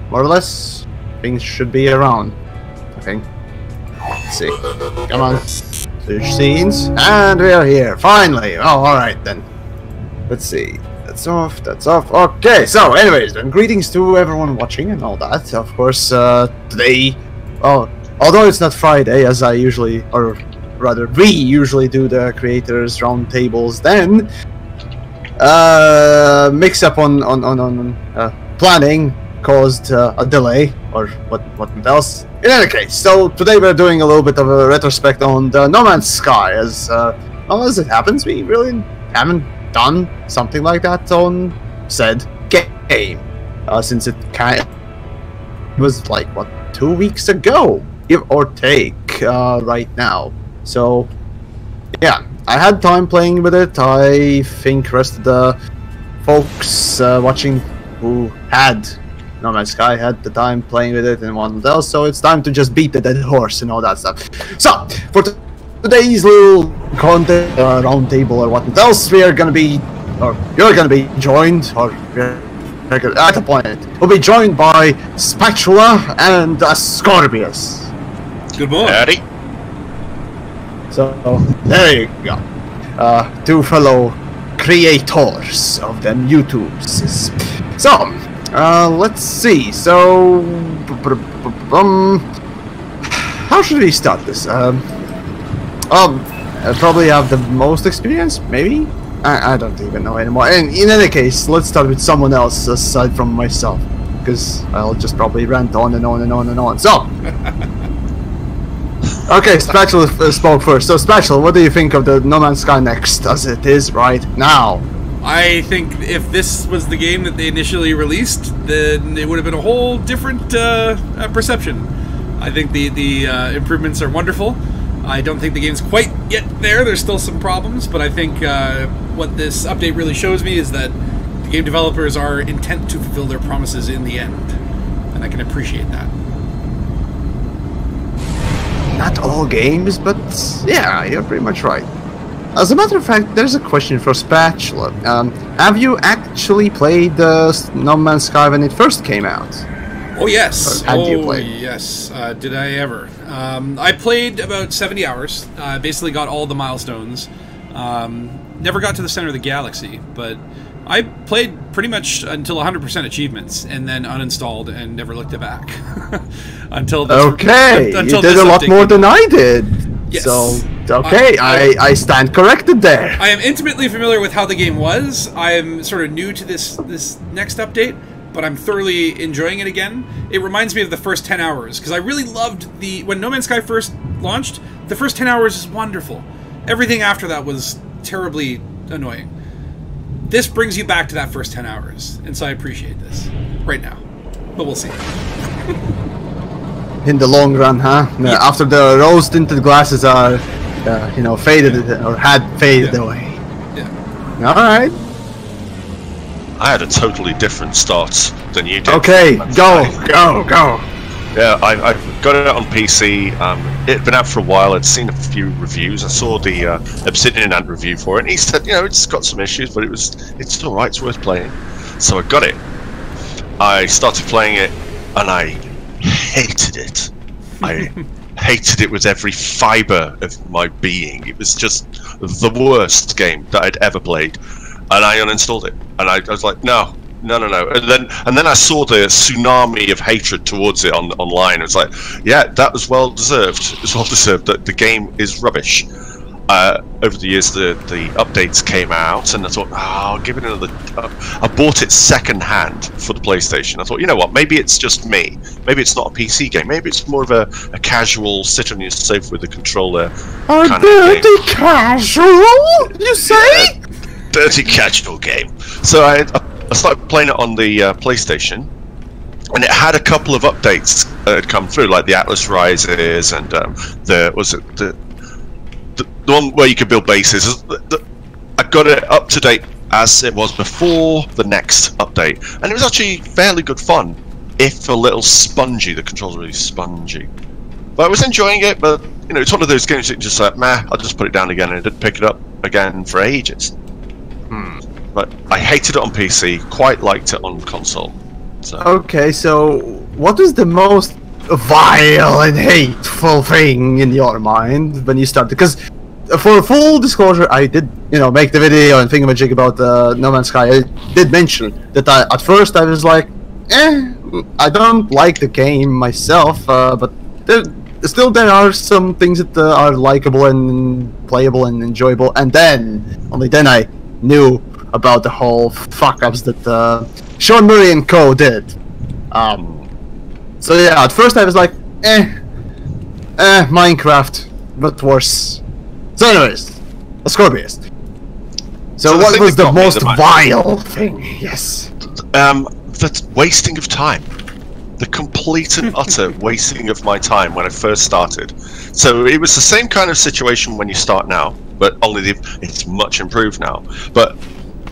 more or less, things should be around. I think. Let's see. Come on. Switch scenes, and we are here finally. Oh, all right then. Let's see. That's off. That's off. Okay. So, anyways, then greetings to everyone watching and all that. Of course, today. Oh, although it's not Friday, as I usually, or rather, we usually do the creators roundtables. Then, mix up on planning caused a delay, or what else. In any case, so today we're doing a little bit of a retrospect on the No Man's Sky, as well as it happens, we really haven't done something like that on said game since it was like what, 2 weeks ago, give or take, right now. So yeah, I had time playing with it. I think rest of the folks watching who had No Man's Sky had the time playing with it and one else, so it's time to just beat the dead horse and all that stuff. So for today's little content, roundtable or what else, we are gonna be, or you're gonna be joined, or at the point we'll be joined by Spatula and Ascorbius. Good morning. Howdy. So there you go, two fellow creators of them YouTubes. So let's see. So how should we start this? I probably have the most experience, maybe? I don't even know anymore. And in any case, let's start with someone else aside from myself, because I'll just probably rant on and on and on and on. So okay, Spatula spoke first. So Spatula, what do you think of the No Man's Sky Next as it is right now? I think if this was the game that they initially released, then it would have been a whole different perception. I think the improvements are wonderful. I don't think the game's quite yet there. There's still some problems, but I think what this update really shows me is that the game developers are intent to fulfill their promises in the end, and I can appreciate that. Not all games, but yeah, you're pretty much right. As a matter of fact, there's a question for Spatula. Have you actually played No Man's Sky when it first came out? Oh yes. Or had you played? Yes. Did I ever? I played about 70 hours. Basically got all the milestones. Never got to the center of the galaxy, but I played pretty much until 100% achievements, and then uninstalled and never looked back until this. Okay, you did a lot more than I did. Yes. So okay, I stand corrected there. I am intimately familiar with how the game was. I am sort of new to this next update, but I'm thoroughly enjoying it again. It reminds me of the first 10 hours, because I really loved when No Man's Sky first launched, the first 10 hours is wonderful. Everything after that was terribly annoying. This brings you back to that first 10 hours, and so I appreciate this right now. But we'll see. In the long run, huh? Yeah. After the rose-tinted glasses are, you know, faded or had faded away. Yeah. All right. I had a totally different start than you did. Okay, go. Yeah, I got it out on PC. It had been out for a while. I'd seen a few reviews. I saw the Obsidian Ant review for it, and he said, you know, it's got some issues, but it's all right. It's worth playing. So I got it. I started playing it, and I hated it. I hated it with every fiber of my being. It was just the worst game that I'd ever played, and I uninstalled it. And I was like, no. And then I saw the tsunami of hatred towards it online. It was like, yeah, that was well deserved. It was well deserved. That the game is rubbish. Over the years, the updates came out, and I thought, oh, I'll give it another. I bought it second hand for the PlayStation. I thought, you know what? Maybe it's just me. Maybe it's not a PC game. Maybe it's more of a casual sit on your sofa with a controller. A dirty casual, you say? Dirty casual game. So I started playing it on the PlayStation, and it had a couple of updates that had come through, like the Atlas Rises and the one where you could build bases. I got it up to date as it was before the next update, and it was actually fairly good fun, if a little spongy. The controls are really spongy, but I was enjoying it. But you know, it's one of those games that you just like, meh, I'll just put it down again, and I didn't pick it up again for ages. But I hated it on PC, quite liked it on console. So. Okay, so what is the most vile and hateful thing in your mind when you started? Because for full disclosure, I did, make the video and thingamajig about No Man's Sky. I did mention that at first I was like, I don't like the game myself, but there are some things that are likable and playable and enjoyable. And only then I knew about the whole fuck-ups that Sean Murray and co. did. So yeah, at first I was like, Minecraft, but worse. So anyways, Ascorbius. So what was the most vile thing? Yes. That's wasting of time. The complete and utter wasting of my time when I first started. So it was the same kind of situation when you start now, but only it's much improved now. But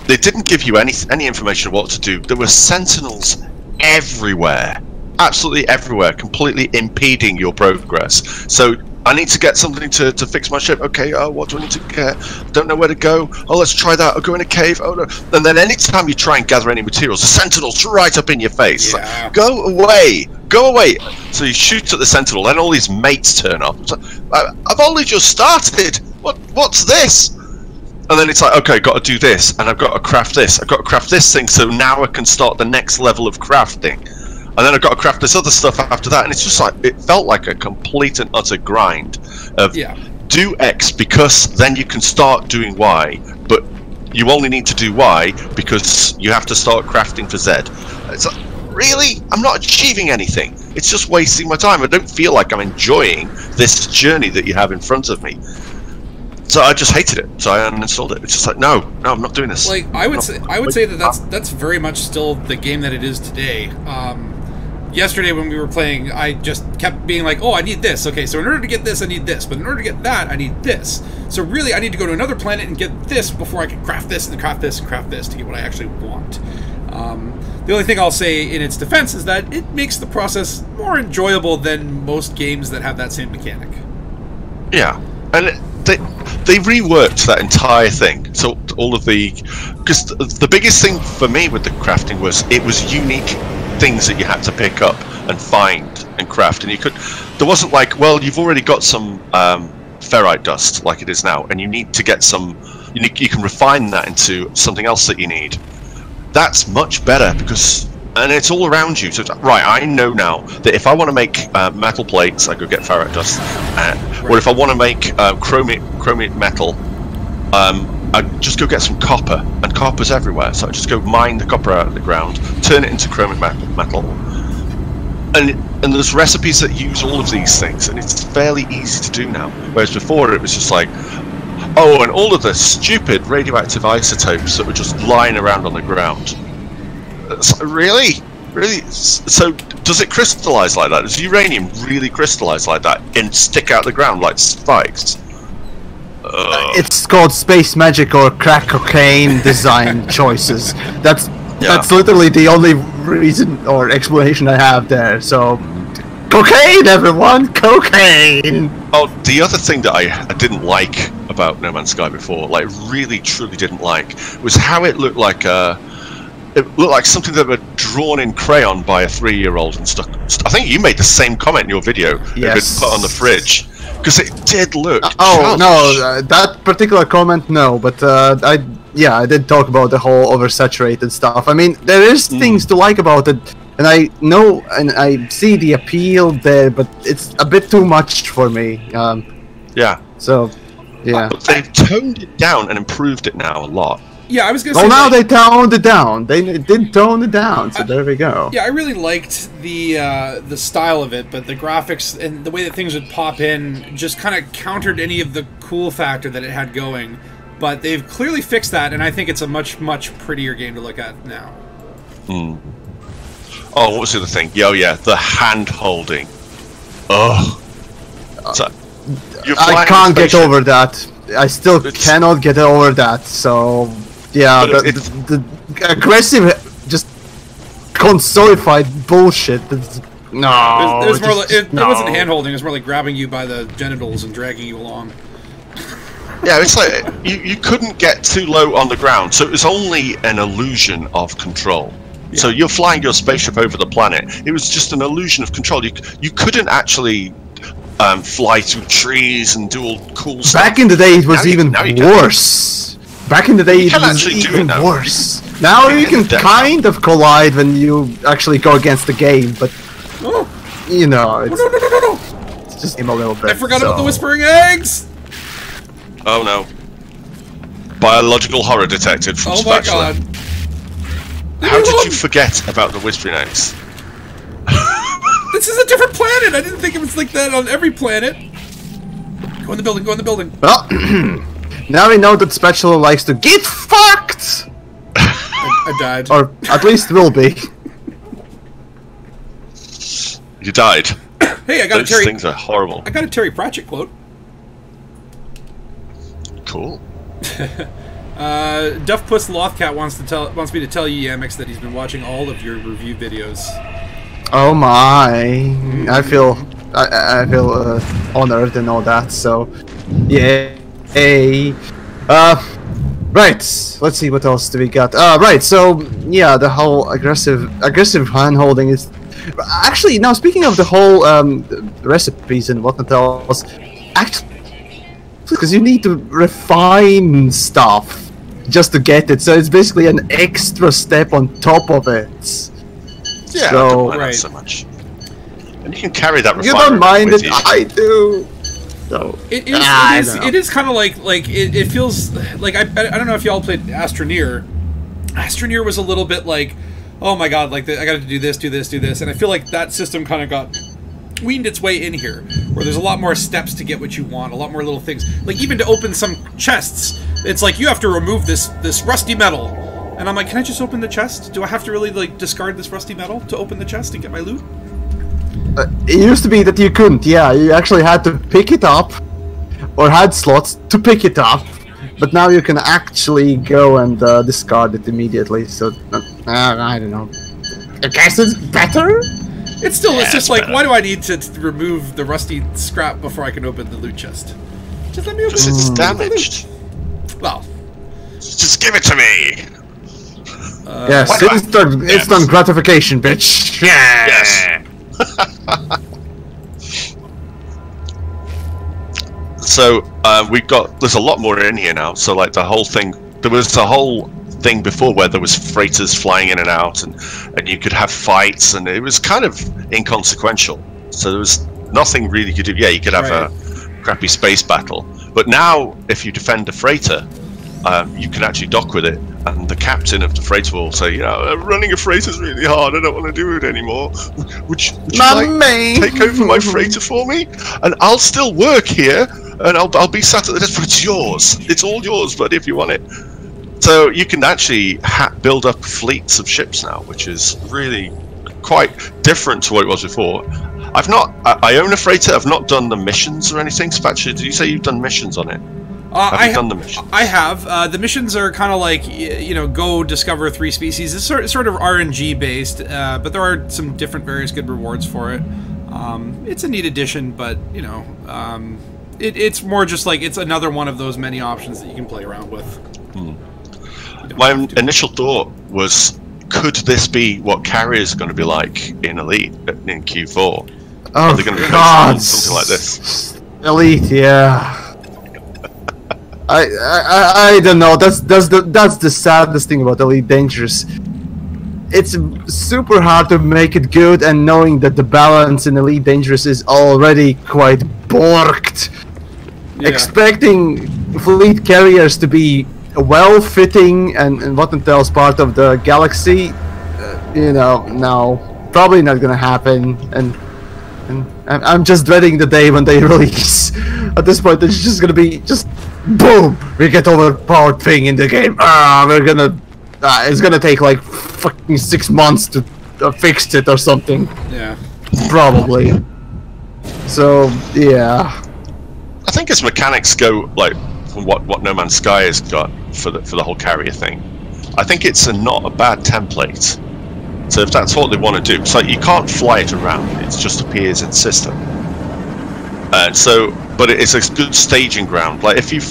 they didn't give you any information of what to do. There were sentinels everywhere, absolutely everywhere, completely impeding your progress. So I need to get something to fix my ship. Okay, what do I need to get? Don't know where to go. Oh, let's try that. I'll go in a cave. Oh no! And then anytime you try and gather any materials, the sentinel's right up in your face. Yeah. Like, go away! Go away! So you shoot at the sentinel, then all these mates turn up. It's like, I've only just started. What's this? And then it's like, okay, got to do this, and I've got to craft this. I've got to craft this thing, so now I can start the next level of crafting. And then I've got to craft this other stuff after that, and it's just like, it felt like a complete and utter grind of do X because then you can start doing Y, but you only need to do Y because you have to start crafting for Z. It's like, really? I'm not achieving anything. It's just wasting my time. I don't feel like I'm enjoying this journey that you have in front of me. So I just hated it. So I uninstalled it. It's just like, no, I'm not doing this. Like I would say that that's very much still the game that it is today. Yesterday when we were playing, I just kept being like, oh, I need this. Okay, so in order to get this, I need this. But in order to get that, I need this. So really, I need to go to another planet and get this before I can craft this and craft this and craft this to get what I actually want. The only thing I'll say in its defense is that it makes the process more enjoyable than most games that have that same mechanic. Yeah, and they reworked that entire thing. So all of because the biggest thing for me with the crafting was it was unique things that you had to pick up and find and craft, and there wasn't like, well, you've already got some ferrite dust like it is now, and you need to get some. You can refine that into something else that you need. That's much better and it's all around you. So it's like, right, I know now that if I want to make metal plates, I go get ferrite dust, or if I want to make chromate metal, I just go get some copper, and copper's everywhere. So I just go mine the copper out of the ground, turn it into chromate metal, and there's recipes that use all of these things, and it's fairly easy to do now. Whereas before it was just like, oh, and all of the stupid radioactive isotopes that were just lying around on the ground. Really? So does it crystallize like that? Does uranium really crystallize like that and stick out the ground like spikes? It's called space magic or crack cocaine design choices. That's literally the only reason or explanation I have there. So, cocaine, everyone, cocaine. Oh, the other thing that I didn't like about No Man's Sky before, like really truly didn't like, was how it looked like something that were drawn in crayon by a 3-year-old and stuck. I think you made the same comment in your video. Yes. Put on the fridge. Because it did look. No, that particular comment, no. But I did talk about the whole oversaturated stuff. I mean, there is things to like about it, and I know and I see the appeal there, but it's a bit too much for me. Yeah. So, yeah. They've toned it down and improved it now a lot. Yeah, I was gonna say. Well, now they toned it down. They did tone it down, so there we go. Yeah, I really liked the style of it, but the graphics and the way that things would pop in just kind of countered any of the cool factor that it had going. But they've clearly fixed that, and I think it's a much, much prettier game to look at now. Oh, what was the other thing? Yeah, the hand holding. Oh, so, I can't get over that. I still cannot get over that. So. Yeah, the aggressive, just consolified bullshit. No, it was more like, it wasn't hand holding. It was more like grabbing you by the genitals and dragging you along. Yeah, it's like you couldn't get too low on the ground, so it was only an illusion of control. So you're flying your spaceship over the planet. It was just an illusion of control. You couldn't actually fly through trees and do all cool stuff. Back in the day, it was even worse. Back in the day, it was even worse. Now you can kind of collide when you actually go against the game, but you know, it's just a little bit. I forgot about the whispering eggs. Oh no! Biological horror detected from Spatula. Oh my god! How did you forget about the whispering eggs? This is a different planet. I didn't think it was like that on every planet. Go in the building. Go in the building. Well, now we know that Spatula likes to get fucked. I died. Or at least will be. You died. Hey, I got Those a Terry. things are horrible. I got a Terry Pratchett quote. Cool. Duff Puss Lothcat wants me to tell you, Yamiks, that he's been watching all of your review videos. Oh my! I feel honored and all that. So, yeah. Hey. Right. Let's see what else do we got. Right. So yeah, the whole aggressive hand holding is actually now. Speaking of the whole recipes and whatnot else, actually, because you need to refine stuff just to get it. So it's basically an extra step on top of it. Yeah, so, I don't mind that so much. And you can carry that refinement. You don't mind with it, you. I do. So it is kind of like it feels like I don't know if y'all played Astroneer. Astroneer was a little bit like, oh my god, like I got to do this, and I feel like that system kind of got weaned its way in here, where there's a lot more steps to get what you want, a lot more little things. Like even to open some chests, it's like you have to remove this rusty metal, and I'm like, can I just open the chest? Do I have to really like discard this rusty metal to open the chest and get my loot? It used to be that you couldn't. Yeah, you actually had to pick it up, or had slots to pick it up. But now you can actually go and discard it immediately. So I don't know. I guess it's better. It's still, it's just like, better. Why do I need to remove the rusty scrap before I can open the loot chest? Just let me open it. It's damaged. Well, just give it to me. Yes, it's done gratification, bitch. Yeah. Yes. So there's a lot more in here now. So like the whole thing, there was a whole thing before where there was freighters flying in and out, and you could have fights, and it was kind of inconsequential. So there was nothing really you could do. Yeah, you could have a crappy space battle, but now if you defend a freighter, you can actually dock with it, and the captain of the freighter will say, running a freighter is really hard, I don't want to do it anymore. Would you like take over my freighter for me? And I'll still work here, and I'll be sat at the desk, but it's yours. It's all yours, buddy, if you want it. So you can actually build up fleets of ships now, which is really quite different to what it was before. I own a freighter, I've not done the missions or anything. Spatula, did you say you've done missions on it? Have you done the missions? I have. The missions are kind of like, go discover 3 species. It's sort of RNG based, but there are some different various good rewards for it. It's a neat addition, but, it's more just like it's another one of those many options that you can play around with. My initial thought was, could this be what carriers are going to be like in Elite, in Q4? Oh, are they going to be something like this? Elite, yeah. I don't know. That's the saddest thing about Elite Dangerous. It's super hard to make it good, and knowing that the balance in Elite Dangerous is already quite borked. Yeah. Expecting fleet carriers to be well-fitting and what else part of the galaxy, no, probably not gonna happen. And I'm just dreading the day when they release. At this point, it's just gonna be boom. We get overpowered thing in the game. It's gonna take like fucking 6 months to fix it or something. Yeah, probably. So yeah, I think its mechanics go like from what No Man's Sky has got for the whole carrier thing. I think it's not a bad template. So if that's what they want to do, it's like you can't fly it around; it just appears in system. But it's a good staging ground. Like if you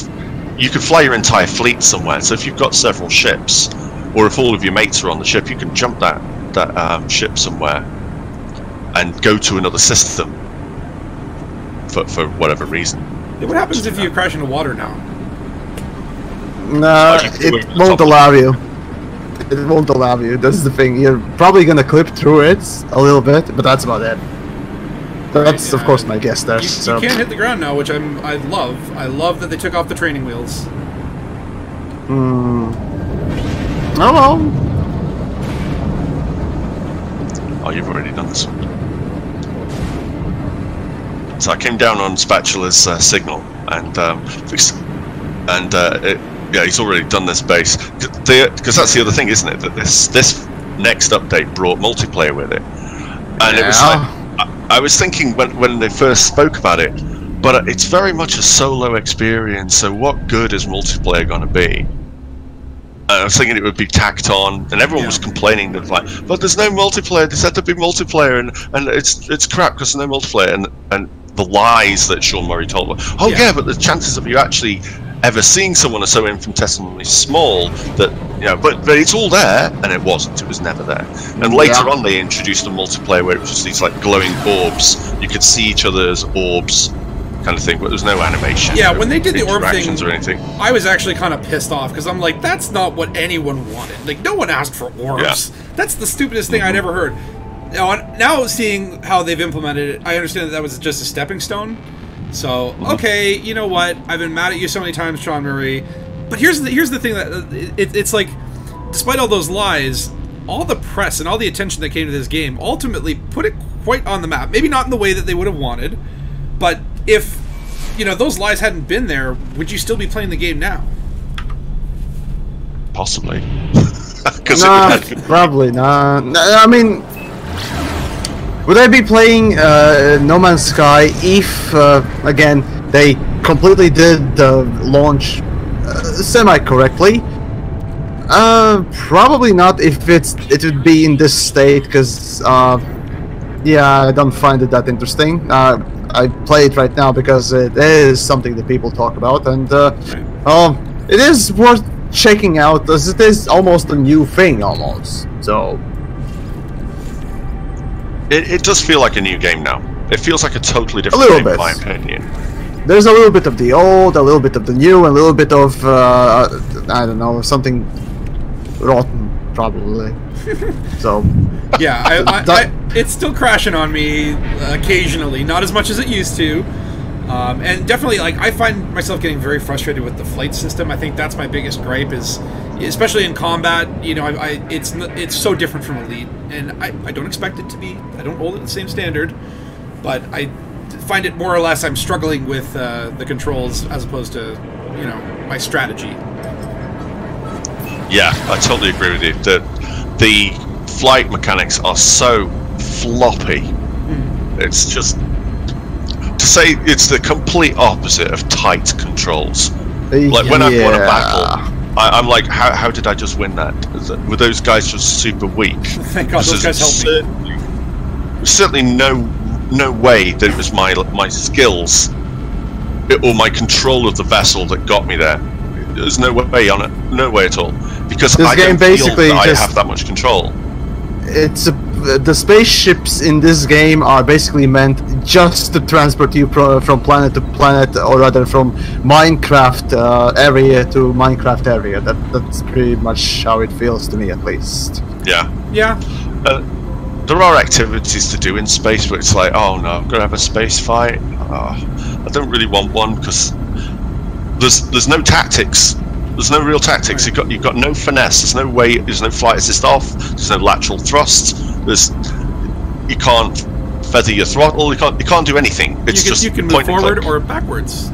could fly your entire fleet somewhere. So if you've got several ships, or if all of your mates are on the ship, you can jump that that ship somewhere and go to another system for whatever reason. Yeah, what happens if you crash into water now? Nah, it won't allow you. It won't allow you. That's the thing. You're probably gonna clip through it a little bit, but that's about it. That's of course my guess there. You So can't hit the ground now, which I love. I love that they took off the training wheels. Oh well. Oh, you've already done this one. So I came down on Spatula's signal, and yeah, he's already done this base. Because that's the other thing, isn't it? That this next update brought multiplayer with it, and it was like I was thinking when they first spoke about it, but it's very much a solo experience. So what good is multiplayer going to be? I was thinking it would be tacked on, and everyone was complaining that like, but there's no multiplayer. There said to be multiplayer, and it's crap because there's no multiplayer, and the lies that Sean Murray told. Oh yeah, but the chances of you actually ever seeing someone are so infinitesimally small that but it's all there, and it wasn't. It was never there. And later on, they introduced a multiplayer where it was just these like glowing orbs. You could see each other's orbs, kind of thing, but there's no animation. Yeah, when they did the orb thing, or anything, I was actually kind of pissed off because I'm like, that's not what anyone wanted. Like, no one asked for orbs. Yeah. That's the stupidest thing I'd ever heard. Now seeing how they've implemented it, I understand that was just a stepping stone. So, okay, you know what? I've been mad at you so many times, Sean Murray. But here's the thing that it's like, despite all those lies, all the press and all the attention that came to this game ultimately put it quite on the map. Maybe not in the way that they would have wanted, but if those lies hadn't been there, would you still be playing the game now? Possibly. Nah, probably not. I mean, would I be playing No Man's Sky if, again, they completely did the launch semi-correctly? Probably not if it would be in this state, because, yeah, I don't find it that interesting. I play it right now because it is something that people talk about, and it is worth checking out, as it is almost a new thing, almost. So it does feel like a new game now. It feels like a totally different game, in my opinion. There's a little bit of the old, a little bit of the new, and a little bit of I don't know, something rotten, probably. So yeah, it's still crashing on me occasionally, not as much as it used to, and definitely, like, I find myself getting very frustrated with the flight system. I think that's my biggest gripe, is especially in combat. It's so different from Elite, and I don't expect it to be. I don't hold it the same standard, but I find it more or less I'm struggling with the controls as opposed to my strategy. Yeah, I totally agree with you. The flight mechanics are so floppy. It's just, to say it's the complete opposite of tight controls. Like when I've won a battle, I'm like, how did I just win that? Were those guys just super weak? Thank God those guys helped me. Certainly no way that it was my skills or my control of the vessel that got me there. There's no way on it, no way at all, because this I game don't basically feel that I have that much control. The spaceships in this game are basically meant just to transport you from planet to planet, or rather from Minecraft area to Minecraft area. That's pretty much how it feels to me, at least. Yeah. There are activities to do in space, but it's like, oh no, I'm gonna have a space fight. I don't really want one, because there's no tactics. There's no real tactics. You've got no finesse. There's no way. There's no flight assist off. There's no lateral thrust. You can't feather your throttle. You can't do anything. It's just you can move forward or backwards,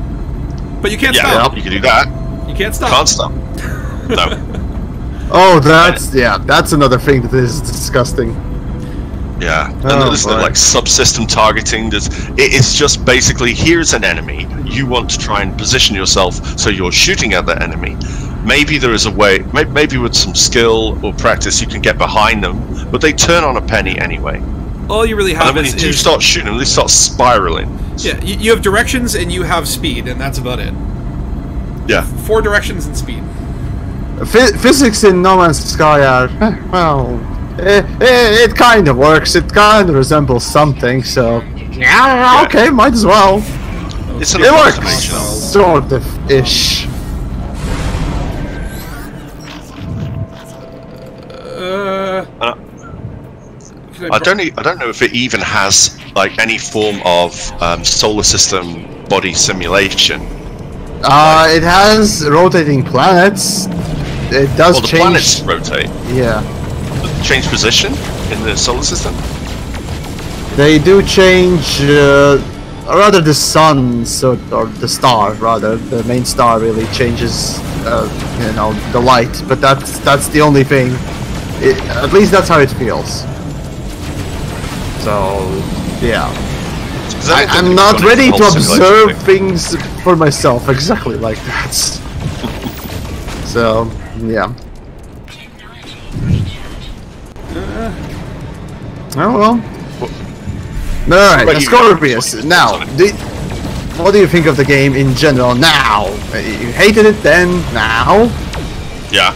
but you can't stop. Yeah, you can do that. You can't stop. Can't stop. No. Oh, that's another thing that is disgusting. Yeah, and there's no like subsystem targeting. It's just basically, here's an enemy. You want to try and position yourself so you're shooting at that enemy. Maybe there is a way, maybe with some skill or practice, you can get behind them, but they turn on a penny anyway. All you really have is you start shooting them, they start spiraling. Yeah, you have directions and you have speed, and that's about it. Yeah. 4 directions and speed. Physics in No Man's Sky are, well, It kind of works. It kind of resembles something. So yeah, okay, might as well. It's It works, sort of ish. I don't know if it even has like any form of solar system body simulation. It has rotating planets. It does Well, the change. planets rotate. Yeah, Change position in the solar system. they do change. Rather, the sun, or the star, rather, the main star really changes. You know, the light, but that's the only thing. At least that's how it feels. So, yeah. I'm not ready to observe things for myself exactly like that. So, yeah. Oh well. Alright, Ascorbius. Now, what do you think of the game in general now? You hated it then, now? Yeah.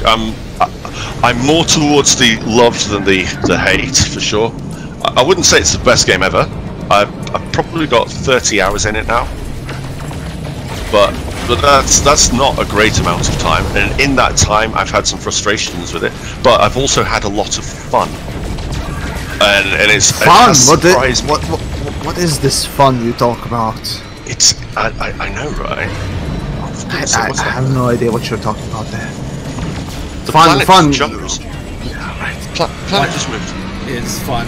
I'm more towards the love than the hate, for sure. I wouldn't say it's the best game ever. I've probably got 30 hours in it now. But that's not a great amount of time, and in that time I've had some frustrations with it, but I've also had a lot of fun. And it's fun. What is this fun you talk about? It's I know, right? I have no idea what you're talking about there. The fun. Jumps. Yeah, right. Planet just moved. Is fun.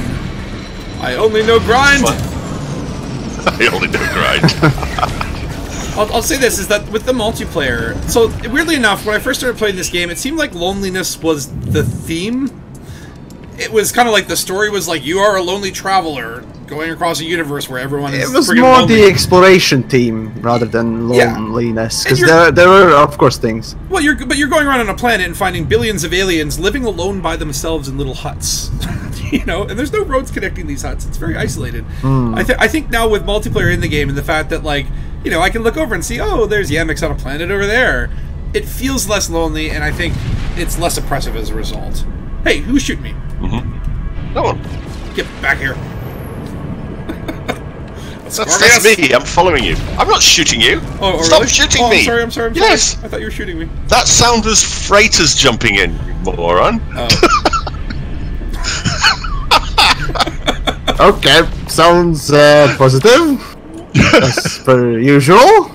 I only know grind. I only know grind. I'll say this, is that with the multiplayer, so weirdly enough, when I first started playing this game, it seemed like loneliness was the theme. It was kind of like the story was like, you are a lonely traveler going across a universe where everyone is It was freaking more lonely. the exploration theme rather than loneliness, because there were, of course, things. Well, you're going around on a planet and finding billions of aliens living alone by themselves in little huts. You know, and there's no roads connecting these huts. It's very isolated. I think now with multiplayer in the game and the fact that, like, you know, I can look over and see, oh, there's Yamiks on a planet over there. It feels less lonely, and I think it's less oppressive as a result. Hey, who's shooting me? No one. Get back here. That's me. I'm following you. I'm not shooting you. Oh, Stop really? shooting me. I'm sorry. Yes. I thought you were shooting me. That sound was freighters jumping in, you moron. Oh. Okay, sounds positive. As per usual.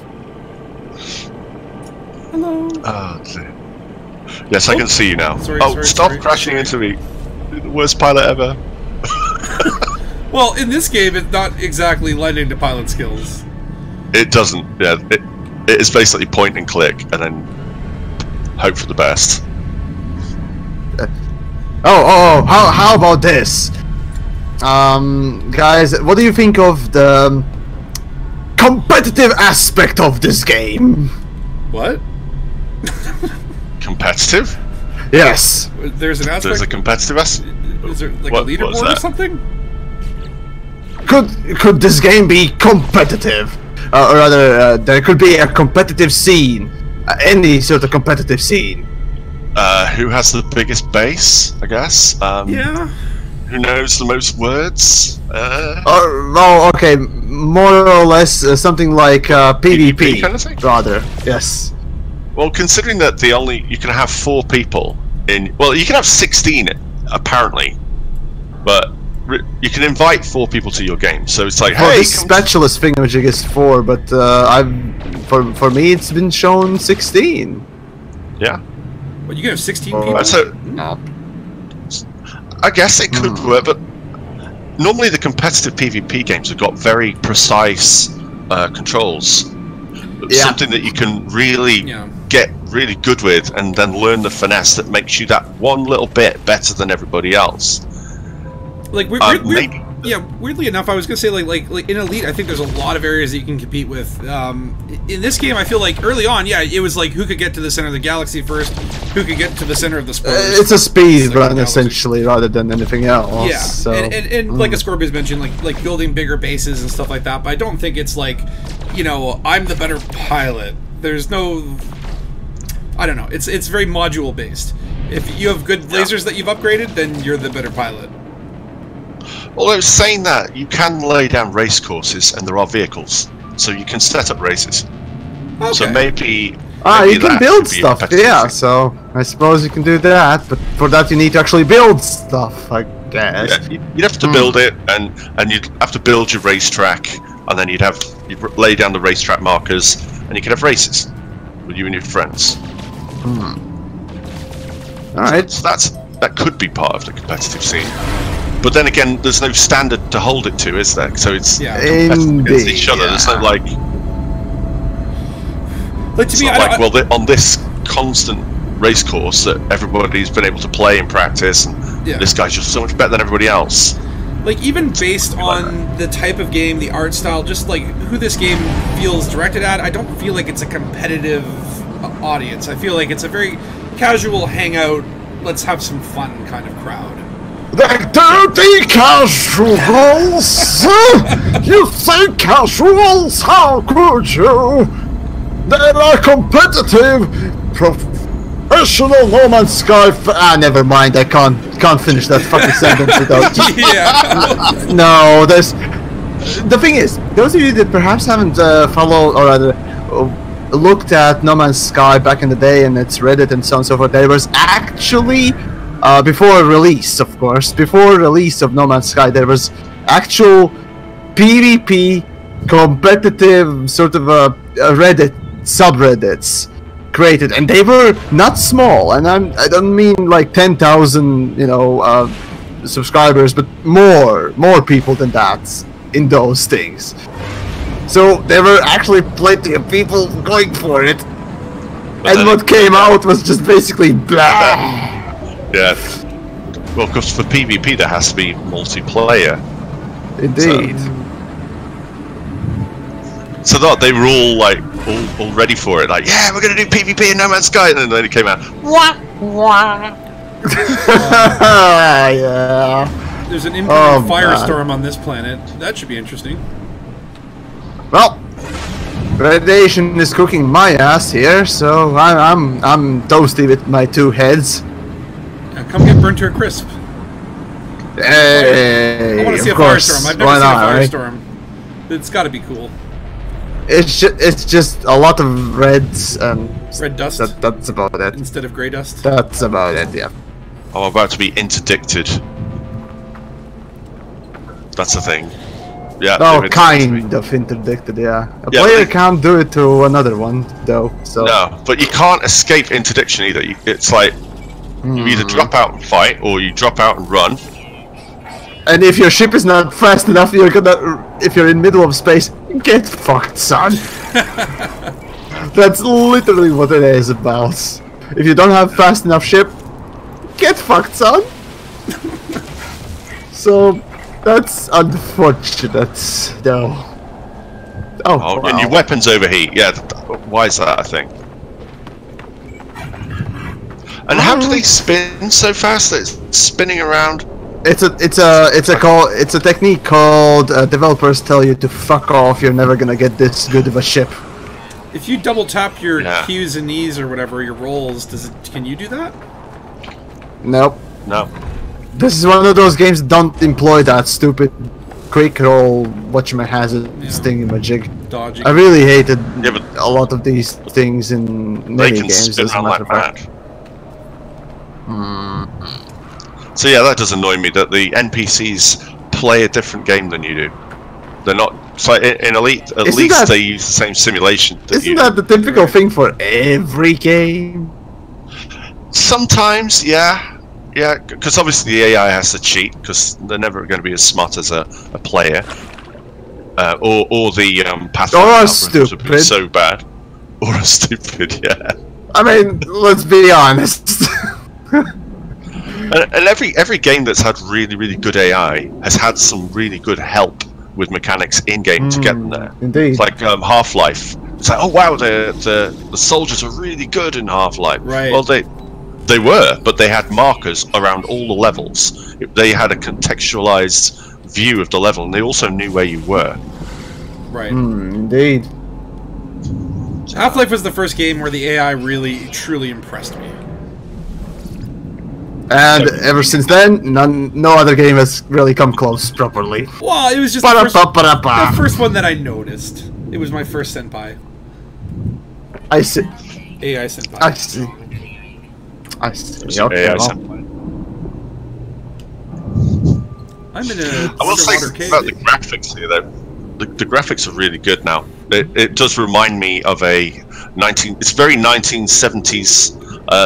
Hello. Oh, dear. Yes, I can see you now. Stop crashing into me. The worst pilot ever. Well, in this game, it's not exactly lending to pilot skills. It doesn't. Yeah, it is basically point and click, and then hope for the best. How about this? Guys, what do you think of the competitive aspect of this game? What? Competitive? Yes. There's an aspect. There's a competitive aspect. Is there like a leaderboard or something? Could this game be competitive? Or rather, there could be a competitive scene. Any sort of competitive scene. Who has the biggest base, I guess? Yeah. Who knows the most words? Okay, more or less something like PvP kind of thing? rather. Yes. Well, considering that you can have 4 people in. Well, you can have 16 apparently, but you can invite 4 people to your game. So it's like, hey, this specialist thingamajig is 4, but for me it's been shown 16. Yeah. Well, you can have 16 people. So, I guess it could work, but normally the competitive PvP games have got very precise controls. Yeah. Something that you can really get really good with, and then learn the finesse that makes you that one little bit better than everybody else. Like weirdly enough, I was gonna say like in Elite, I think there's a lot of areas that you can compete with. In this game, I feel like early on, it was like who could get to the center of the galaxy first, who could get to the center of the spoilers. It's a speed run essentially, rather than anything else. Yeah, so. and like Ascorbius mentioned, like building bigger bases and stuff like that. But I don't think it's like, you know, I'm the better pilot. There's no, I don't know. It's very module based. If you have good lasers that you've upgraded, then you're the better pilot. Although saying that, you can lay down race courses and there are vehicles, so you can set up races. Okay. So maybe you can build stuff, yeah, so I suppose you can do that, but for that you need to actually build stuff, I guess. Yeah, you'd have to build it, and you'd have to build your racetrack, and then you'd lay down the racetrack markers, and you could have races with you and your friends. Alright. So that could be part of the competitive scene. But then again, there's no standard to hold it to, is there? So it's against each other. There's no like... Like, to me, on this constant race course that everybody's been able to play and practice, and this guy's just so much better than everybody else. Like, even based on the type of game, the art style, just like who this game feels directed at, I don't feel like it's a competitive audience. I feel like it's a very casual hangout, let's have some fun kind of crowd. The dirty casuals! You say casuals? How could you? They are competitive, professional No Man's Sky. Never mind. I can't finish that fucking sentence without. No, there's. The thing is, those of you that perhaps haven't followed or rather looked at No Man's Sky back in the day and its Reddit and so on and so forth, there was actually before release, of course, before release of No Man's Sky, there was actual PvP competitive sort of Reddit subreddits created, and they were not small, and I don't mean like 10,000 subscribers, but more people than that in those things. So there were actually plenty of people going for it, and what came out was just basically blah. Yeah. Well, of course, for PvP there has to be multiplayer. Indeed. So that they were all like all ready for it, like, yeah, we're gonna do PvP in No Man's Sky, and then it came out. Yeah. There's an incoming firestorm on this planet. That should be interesting. Well, radiation is cooking my ass here, so I'm toasty with my two heads. Now come get burnt to a crisp. Hey, I want to see a firestorm. I've never seen a firestorm. Right? It's got to be cool. It's just a lot of reds and red dust. That's about it. Instead of grey dust. That's about it. Yeah. I'm about to be interdicted. That's the thing. Yeah. Oh, kind of interdicted. Yeah. A player can't do it to another one, though. So. No, but you can't escape interdiction either. It's like you either drop out and fight, or you drop out and run. And if your ship is not fast enough, you're gonna. If you're in middle of space, get fucked, son. That's literally what it is about. If you don't have fast enough ship, get fucked, son. So that's unfortunate, though. Oh, wow. And your weapons overheat. Yeah, why is that? I think. And how do they spin so fast that it's spinning around? It's a technique called developers tell you to fuck off. You're never gonna get this good of a ship. If you double tap your Q's and E's or whatever, your rolls, can you do that? Nope. No. This is one of those games that don't employ that stupid quick roll whatchamahazard thingamajig. Dodging. I really hated a lot of these things in many games. As a matter of fact. So yeah, that does annoy me that the NPCs play a different game than you do. They're not. So in Elite, at least they use the same simulation. Isn't that the typical thing for every game? Sometimes, yeah, because obviously the AI has to cheat because they're never going to be as smart as a player, or the pathfinder would be so bad, or a stupid, yeah. I mean, let's be honest. And every game that's had really good AI has had some really good help with mechanics in game to get them there. Indeed. It's like Half-Life. It's like, oh wow, the soldiers are really good in Half-Life. Right. Well, they were, but they had markers around all the levels. They had a contextualized view of the level, and they also knew where you were. Right. Indeed. Half-Life was the first game where the AI really, truly impressed me. And ever since then, no other game has really come close properly. Well, it was just the first one that I noticed. It was my first senpai. I see. AI senpai. I see. I see. Okay, AI well. senpai. I'm in a I will say underwater cave. about the graphics here, though. The graphics are really good now. It does remind me of it's very 1970s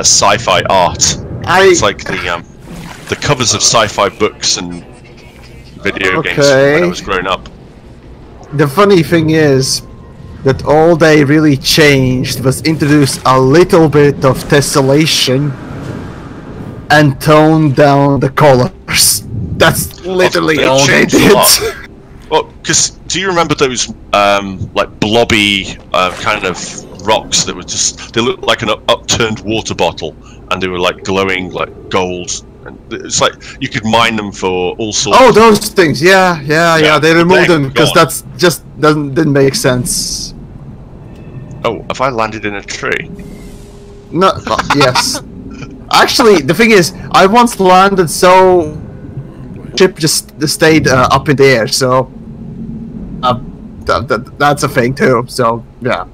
sci-fi art. It's like the covers of sci-fi books and video games when I was growing up. The funny thing is that all they really changed was introduce a little bit of tessellation and tone down the colors. That's literally all they did. Well, because do you remember those like blobby kind of rocks that were they looked like an upturned water bottle, and they were like glowing like gold, and it's like you could mine them for all sorts. Oh, those things, yeah. They removed them because that's just didn't make sense. Oh, have I landed in a tree? No, yes. Actually, the thing is, I once landed so ship just stayed up in the air, so that's a thing too. So yeah.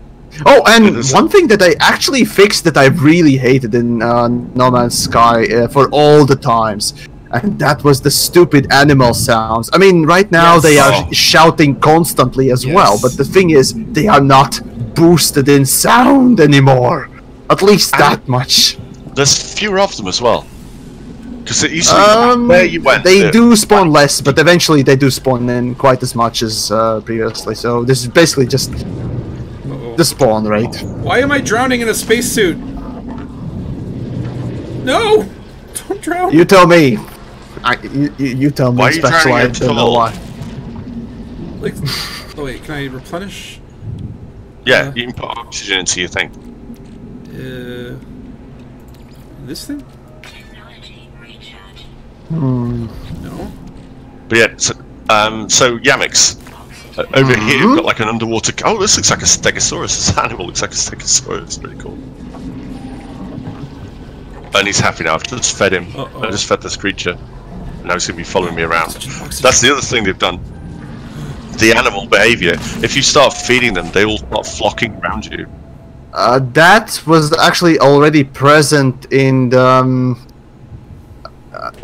Oh, and one thing that I actually fixed that I really hated in No Man's Sky for all the times, and that was the stupid animal sounds. I mean, right now they are shouting constantly as well, but the thing is, they are not boosted in sound anymore. At least that much. There's fewer of them as well. Because it used to be where you went. They do spawn less, but eventually they do spawn in quite as much as previously. So this is basically just the spawn rate. Why am I drowning in a spacesuit? No! Don't drown! You tell me. You tell me, especially I don't know why. Like, oh wait, can I replenish? Yeah, you can put oxygen into your thing. This thing? No. But yeah, so Yamiks. Over here, you've got like an underwater. Oh, this looks like a stegosaurus. This animal looks like a stegosaurus. It's pretty cool. And he's happy now. I've just fed him. I just fed this creature. And now he's going to be following me around. That's the other thing they've done. The animal behavior. If you start feeding them, they all start flocking around you. That was actually already present in the.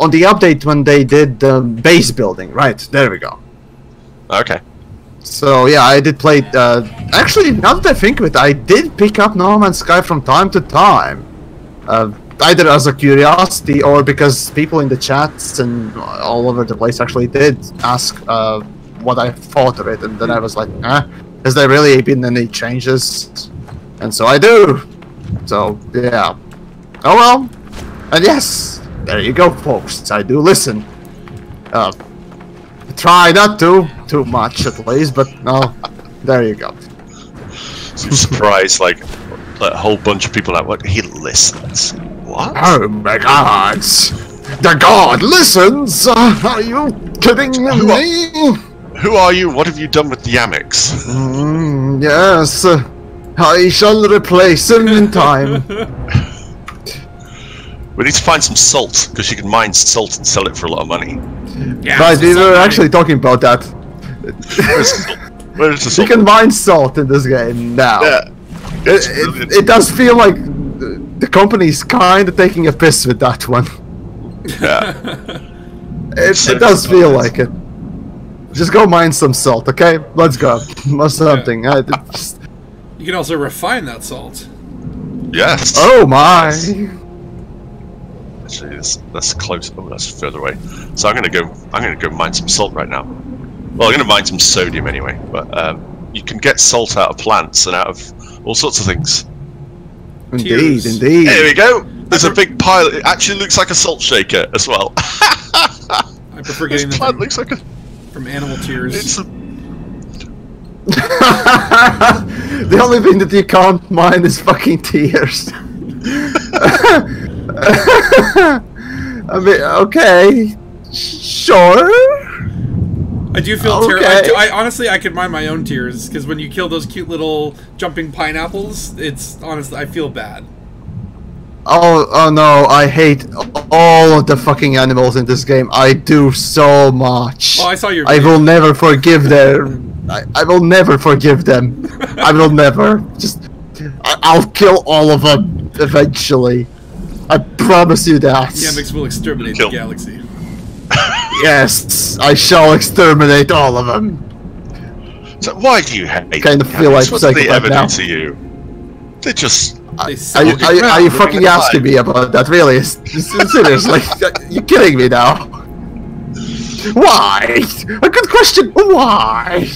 On the update when they did the base building. Right, there we go. Okay. So yeah, I did play. Actually, now that I think of it, I did pick up No Man's Sky from time to time, either as a curiosity or because people in the chats and all over the place actually did ask what I thought of it, and then I was like, has there really been any changes? And so I do. So yeah. Oh well. And yes, there you go, folks. I do listen. Try not to too much at least, but no, there you go. Some surprise, like a whole bunch of people like, what? He listens. What? Oh my God! The God listens. Are you kidding me? Who are you? What have you done with the Yamiks? Yes, I shall replace him in time. We need to find some salt, because you can mine salt and sell it for a lot of money. Yeah, right, we were actually talking about that. Where's the salt? You can mine salt in this game now. Yeah. It does feel like the company's kind of taking a piss with that one. Yeah. It does feel like it. Just go mine some salt, okay? Let's go. Or something. You can also refine that salt. Yes. Oh my. Yes. Actually, that's close. Oh, that's further away. So I'm gonna go mine some salt right now. Well, I'm gonna mine some sodium anyway. But you can get salt out of plants and out of all sorts of things. Indeed, indeed. There we go. There's a big pile. It actually looks like a salt shaker as well. I prefer getting this plant looks like from animal tears. It's the only thing that you can't mine is fucking tears. I mean, okay, sure. I do feel terrible. I honestly, I could mine my own tears, because when you kill those cute little jumping pineapples, it's honestly, I feel bad. Oh no, I hate all of the fucking animals in this game. I do so much. Oh, I saw your I video. will never forgive them. I will never forgive them. I will never. Just, I'll kill all of them eventually. I promise you that. Yamiks will exterminate the galaxy. Yes, I shall exterminate all of them. So why do you hate? Kind of feel like what do they psychopath ever now. do to you? They just. Are you fucking asking me about that? Really? Seriously? You're kidding me now? Why? A good question. Why?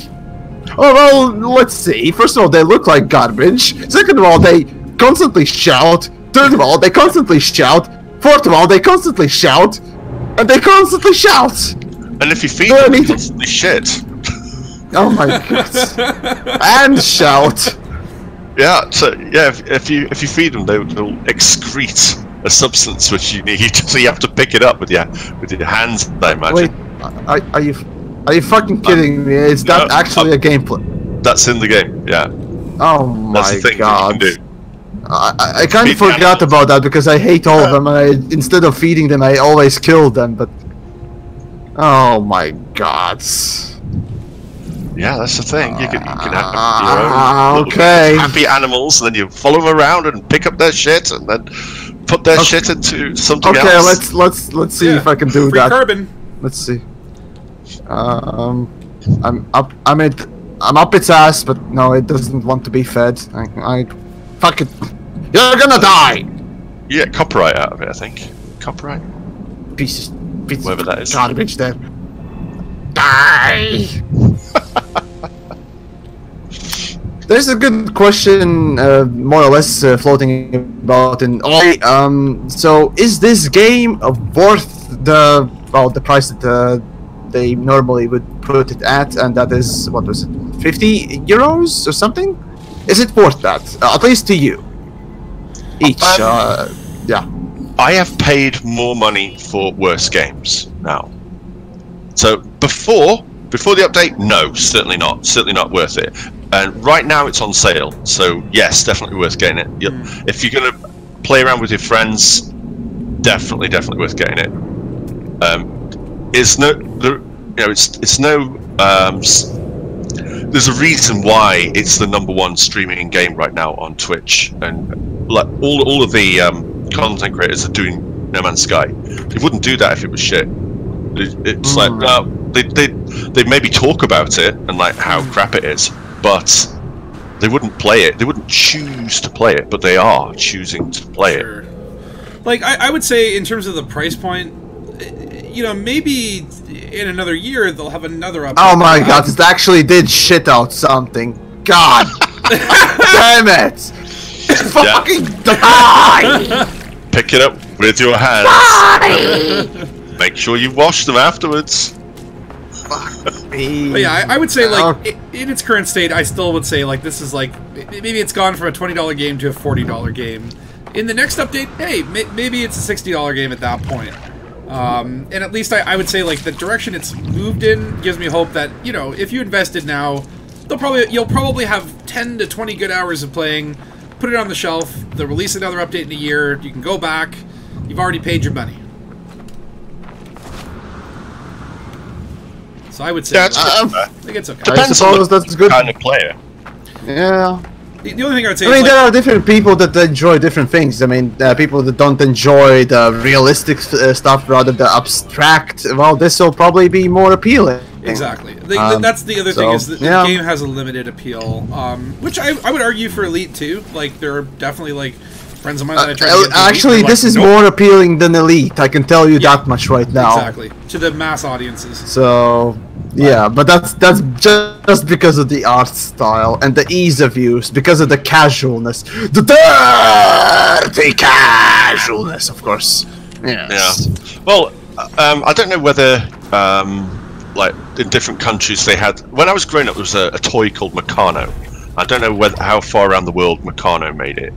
Oh well, let's see. First of all, they look like garbage. Second of all, they constantly shout. Third of all, they constantly shout. Fourth of all, they constantly shout. And they constantly shout. And if you feed them, they constantly shit. Oh my god. And shout. Yeah, so yeah, if you feed them, they'll excrete a substance which you need, so you have to pick it up with your hands, I imagine. Wait, are you fucking kidding me? Is that actually a gameplay? That's in the game, yeah. Oh my That's the thing god. that you can do. I kind of forgot about that because I hate all of them, and instead of feeding them, I always kill them, but... Oh my god. Yeah, that's the thing. You can have your own happy animals, and then you follow them around and pick up their shit, and then put their shit into something else. Okay, let's see if I can do Free that. carbon. Let's see. I'm up its ass, but no, it doesn't want to be fed. I fuck it. You're gonna die. You get copyright out of it, I think. Copyright. Piece Whatever that is. Garbage there. Die. There's a good question, more or less, floating about in. So is this game worth the price that they normally would put it at, and that is, what was it, 50 euros or something? Is it worth that? At least to you. Each, yeah. I have paid more money for worse games now. So before the update, no, certainly not worth it. And right now it's on sale, so yes, definitely worth getting it. If you're gonna play around with your friends, definitely worth getting it. There's a reason why it's the #1 streaming game right now on Twitch, and like all of the content creators are doing No Man's Sky. They wouldn't do that if it was shit. It's like they maybe talk about it and like how crap it is, but they wouldn't play it. They wouldn't choose to play it, but they are choosing to play it. Like I would say, in terms of the price point, you know, maybe in another year they'll have another update. Oh my god, it actually did shit out something. God damn it! Fucking die! Pick it up with your hands. Die! Make sure you wash them afterwards. But yeah, I would say, like, in its current state, I still would say, like, this is like, maybe it's gone from a $20 game to a $40 game. In the next update, hey, maybe it's a $60 game at that point. And at least I would say, like, the direction it's moved in gives me hope that, you know, if you invested now, you'll probably have 10 to 20 good hours of playing, put it on the shelf, they'll release another update in a year, you can go back, you've already paid your money. So I would say, I think it's okay. Depends suppose on that's good. Kind of player. Yeah. The only thing I would say I mean, is, there are different people that enjoy different things. I mean, people that don't enjoy the realistic stuff, rather the abstract. Well, this will probably be more appealing. Exactly. That's the other thing, is that the game has a limited appeal, which I would argue for Elite too. Like, there are definitely, like, friends of mine that I try to get actually, this is more appealing than Elite. I can tell you that much right now. Exactly. To the mass audiences. So, yeah, but that's just because of the art style and the ease of use, because of the casualness, the dirty casualness, of course. Yes. Yeah. Well, I don't know whether, like, in different countries they had. When I was growing up, there was a toy called Meccano. I don't know how far around the world Meccano made it.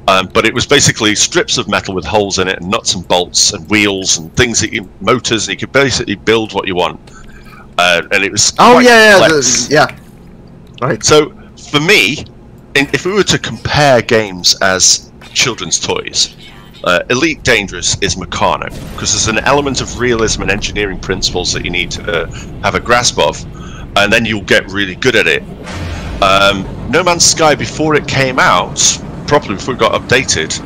But it was basically strips of metal with holes in it, and nuts and bolts and wheels and things that motors. You could basically build what you want, and it was yeah. Right. So for me, if we were to compare games as children's toys. Elite Dangerous is Meccano, because there's an element of realism and engineering principles that you need to have a grasp of, and then you'll get really good at it. No Man's Sky, before it came out, probably before it got updated,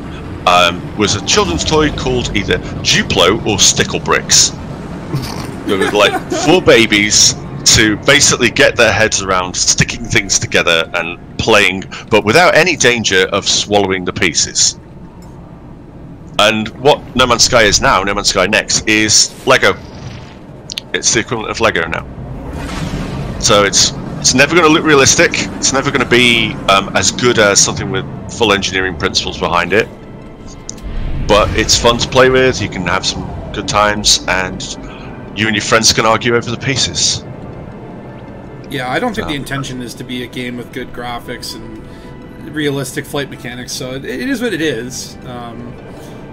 was a children's toy called either Duplo or Stickle Bricks. With like 4 babies to basically get their heads around sticking things together and playing, but without any danger of swallowing the pieces. And what No Man's Sky is now, No Man's Sky Next, is Lego. It's the equivalent of Lego now. So it's never going to look realistic. It's never going to be as good as something with full engineering principles behind it. But it's fun to play with. You can have some good times, and you and your friends can argue over the pieces. Yeah, I don't think the intention is to be a game with good graphics and realistic flight mechanics. So it is what it is.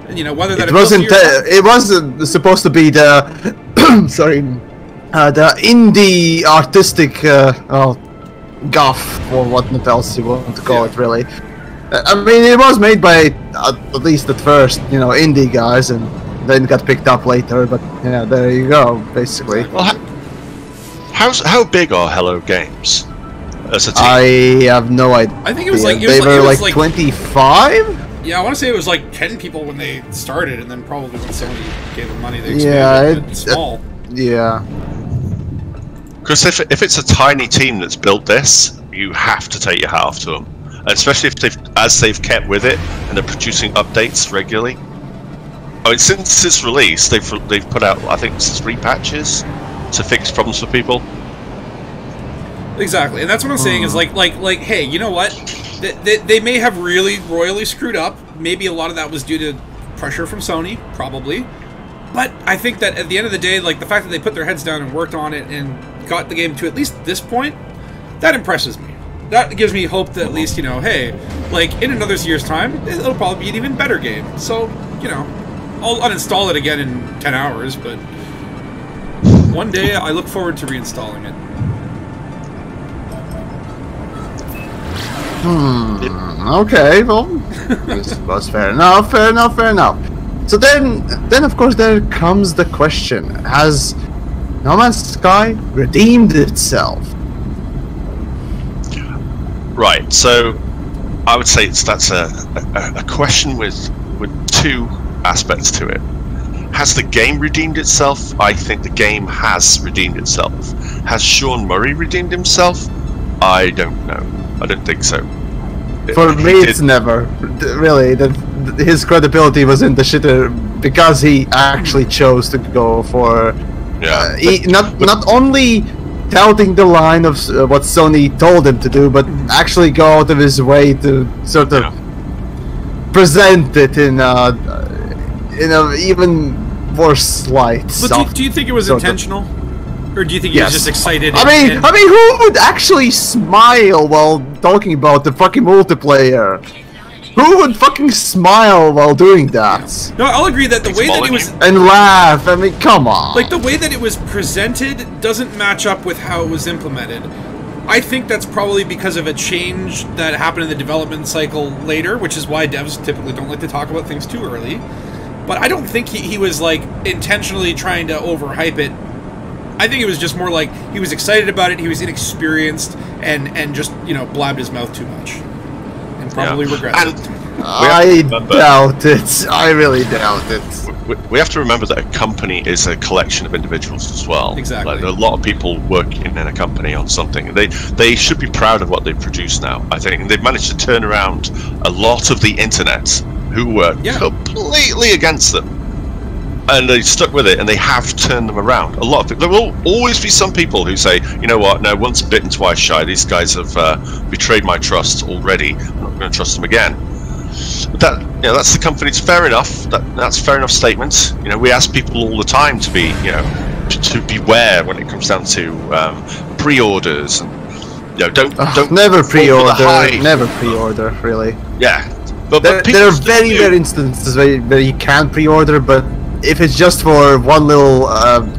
You know, whether that it wasn't supposed to be the sorry, the indie artistic guff, or what else you want to call it, really. I mean, it was made by at least at first, you know, indie guys, and then got picked up later. But yeah, there you go, basically. Well, how big are Hello Games as a team? I have no idea. I think it was like they were like 25. Yeah, I want to say it was like 10 people when they started, and then probably when Sony gave them money, they expanded. Yeah, it's small. Yeah. Because if it's a tiny team that's built this, you have to take your hat off to them, and especially if they've kept with it and they're producing updates regularly. I mean, since its release, they've put out, I think, 3 patches to fix problems for people. Exactly, and that's what I'm saying is like, hey, you know what? They may have really royally screwed up. Maybe a lot of that was due to pressure from Sony, probably. But I think that at the end of the day, like, the fact that they put their heads down and worked on it and got the game to at least this point, that impresses me. That gives me hope that at least, you know, hey, like, in another year's time, it'll probably be an even better game. So, you know, I'll uninstall it again in 10 hours, but one day I look forward to reinstalling it. Okay, well, this was fair enough. So then of course there comes the question: has No Man's Sky redeemed itself? Right. So I would say that's a question with 2 aspects to it. Has the game redeemed itself? I think the game has redeemed itself. Has Sean Murray redeemed himself? I don't know. I don't think so. For me, it's never. Really, his credibility was in the shitter because he actually chose to go for... not only touting the line of what Sony told him to do, but actually go out of his way to sort of present it in a even worse light. But do you think it was intentional? Or do you think he was just excited? I mean, who would actually smile while talking about the fucking multiplayer? Who would fucking smile while doing that? No, I'll agree that the way that it was... And laugh, I mean, come on. Like, the way that it was presented doesn't match up with how it was implemented. I think that's probably because of a change that happened in the development cycle later, which is why devs typically don't like to talk about things too early. But I don't think he was, like, intentionally trying to overhype it. I think it was just more like he was excited about it, he was inexperienced, and just, you know, blabbed his mouth too much. And probably regrets it. I doubt it. I really doubt it. We have to remember that a company is a collection of individuals as well. Exactly. Like, there are a lot of people working in a company on something. They should be proud of what they've produced now, I think. They've managed to turn around a lot of the internet who were completely against them. And they stuck with it, and they have turned them around. A lot of people. There will always be some people who say, you know what, no, once bitten, twice shy. These guys have betrayed my trust already. I'm not going to trust them again. But that, you know, that's the company's fair enough. That's a fair enough statement. You know, we ask people all the time to be, you know, to beware when it comes down to pre-orders. And, you know, don't never pre-order. Never pre-order, really. Yeah, but there are very rare instances where you can pre-order, but if it's just for one little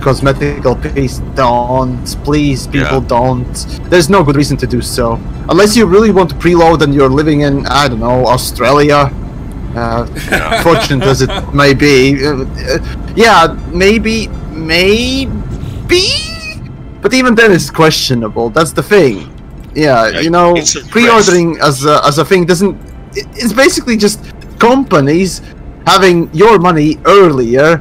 cosmetical piece, don't. Please, people, don't. There's no good reason to do so. Unless you really want to preload and you're living in, I don't know, Australia. Fortunate as it may be. Yeah, maybe. But even then, it's questionable. That's the thing. Yeah, you know, pre-ordering as a thing doesn't. It's basically just companies having your money earlier,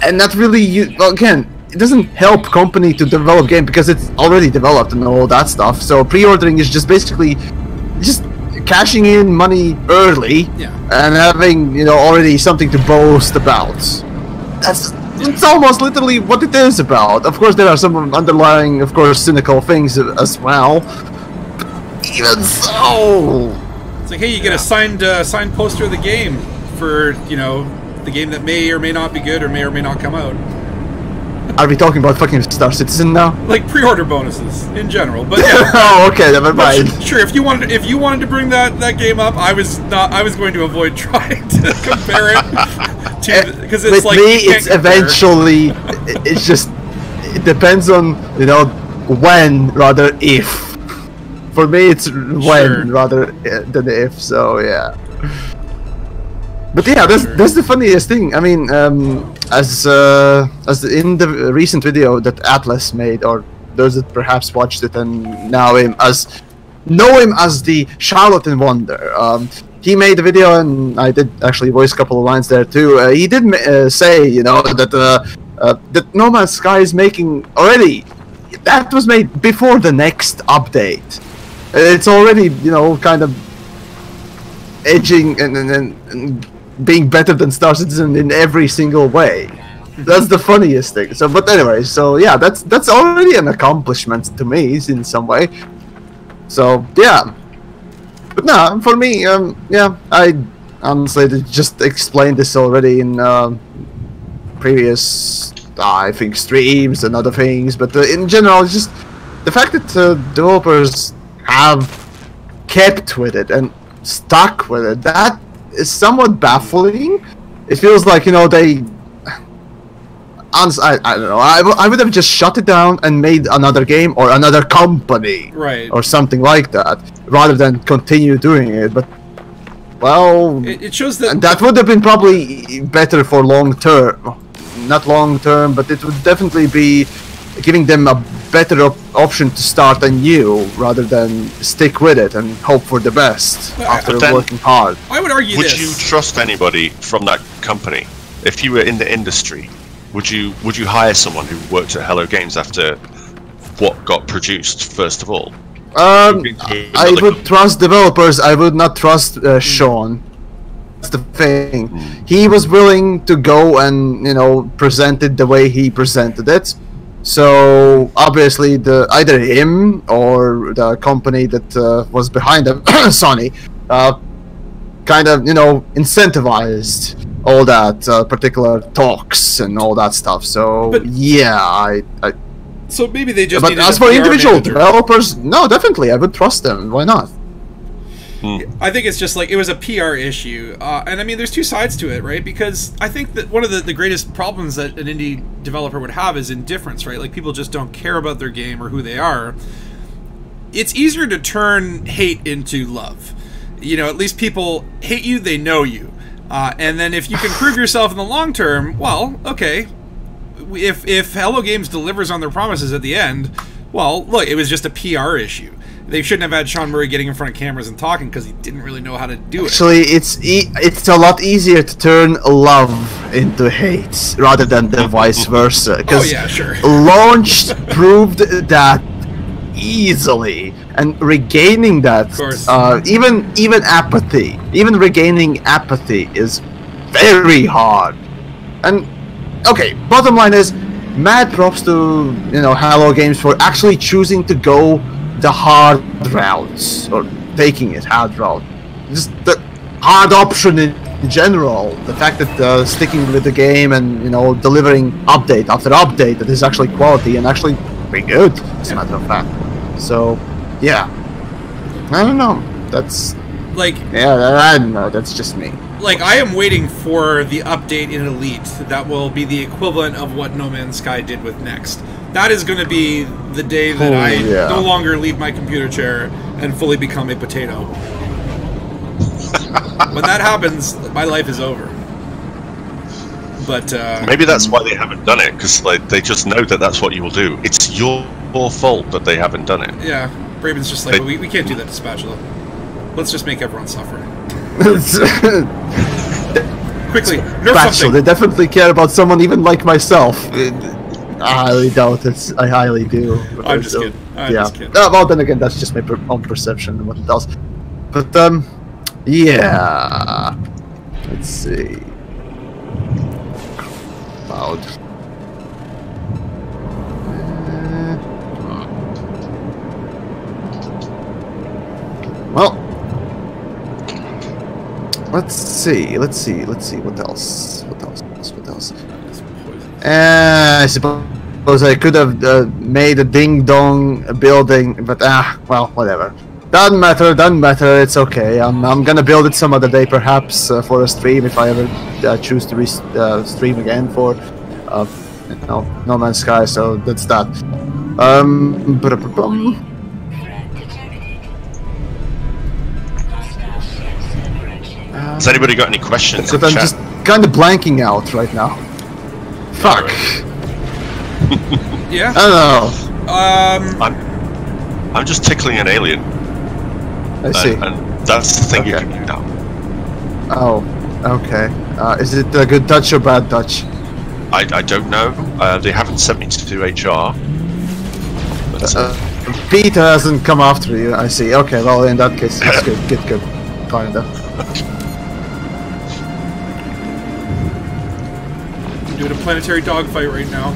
and that really, well, again, it doesn't help company to develop game because it's already developed and all that stuff. So pre-ordering is just basically just cashing in money early, and having, you know, already something to boast about. It's almost literally what it is about. Of course, there are some underlying, of course, cynical things as well. But even so, it's like, hey, you get a signed poster of the game for, you know, the game that may or may not be good or may not come out. Are we talking about fucking Star Citizen now? Like pre-order bonuses in general, but yeah. Oh, okay, never mind. Sure, if you wanted to bring that game up, I was going to avoid trying to compare it to, because it's with like, me, it's eventually. It's just, it depends on, you know, when rather if. For me, it's when rather than if. So yeah. But yeah, that's the funniest thing. I mean, as in the recent video that Atlas made, or those that perhaps watched it and know him as the Charlatan Wonder. He made a video, and I did actually voice a couple of lines there too. He did say, you know, that that No Man's Sky is making already. That was made before the next update. It's already, you know, kind of edging and being better than Star Citizen in every single way. That's the funniest thing. So, but anyway, so yeah, that's already an accomplishment to me in some way. So yeah, but no, for me, yeah, I honestly just explained this already in previous, I think, streams and other things. But in general, it's just the fact that developers have kept with it and stuck with it. That is somewhat baffling. It feels like, you know, they. Honestly, I don't know. I would have just shut it down and made another game or another company, right, or something like that, rather than continue doing it. But well, it shows that that would have been probably better for long term. Not long term, but it would definitely be giving them a better option to start anew rather than stick with it and hope for the best after working hard. I would argue would you trust anybody from that company if you were in the industry? Would you hire someone who worked at Hello Games after what got produced? First of all, I would trust developers. I would not trust Sean. That's the thing. He was willing to go and, you know, present it the way he presented it. So obviously, either him or the company that was behind him, Sony, kind of, you know, incentivized all that particular talks and all that stuff. So but, yeah, so maybe they just. But as for individual developers, no, definitely, I would trust them. Why not? I think it's just like it was a PR issue, and I mean, there's two sides to it, right? Because I think that one of the greatest problems that an indie developer would have is indifference, right? Like people just don't care about their game or who they are. It's easier to turn hate into love. You know, at least people hate you, they know you. And then if you can prove yourself in the long term, well, okay. If Hello Games delivers on their promises at the end, well, look, it was just a PR issue. They shouldn't have had Sean Murray getting in front of cameras and talking because he didn't really know how to do it. Actually, it's a lot easier to turn love into hate rather than the vice versa. Oh yeah, sure. Launch proved that easily, and regaining that, even apathy, even regaining apathy is very hard. And okay, bottom line is, mad props to, you know, Hello Games for actually choosing to go the hard routes, or taking it hard route, just the hard option in general. The fact that sticking with the game and, you know, delivering update after update that is actually quality and actually pretty good, as a matter of fact. So yeah, I don't know, that's like, yeah, I don't know, that's just me. Like, I am waiting for the update in Elite that will be the equivalent of what No Man's Sky did with Next. That is going to be the day that I no longer leave my computer chair and fully become a potato. When that happens, my life is over. But maybe that's why they haven't done it, because like they just know that that's what you will do. It's your fault that they haven't done it. Yeah, Braven's just like, we can't do that to Spatula. Let's just make everyone suffer. Quickly, nerf Spatula, something. they definitely care about someone even like myself. I highly doubt it. I highly do. I'm just kidding. I'm just kidding. Well, then again, that's just my own perception of what it does. But, yeah. Let's see. Cloud. Well, let's see. What else? I suppose I could have made a ding-dong building, but well, whatever. Doesn't matter, it's okay. I'm gonna build it some other day, perhaps, for a stream, if I ever choose to stream again for, No Man's Sky, so that's that. Has anybody got any questions? I'm just kind of blanking out right now. Fuck. Yeah? I don't know. I'm just tickling an alien. I see. And that's the thing you can do now. Oh, okay. Is it a good touch or bad touch? I don't know. They haven't sent me to do HR. But, Peter hasn't come after you, I see. Okay, well, in that case, it's good. Kinda. Doing a planetary dogfight right now.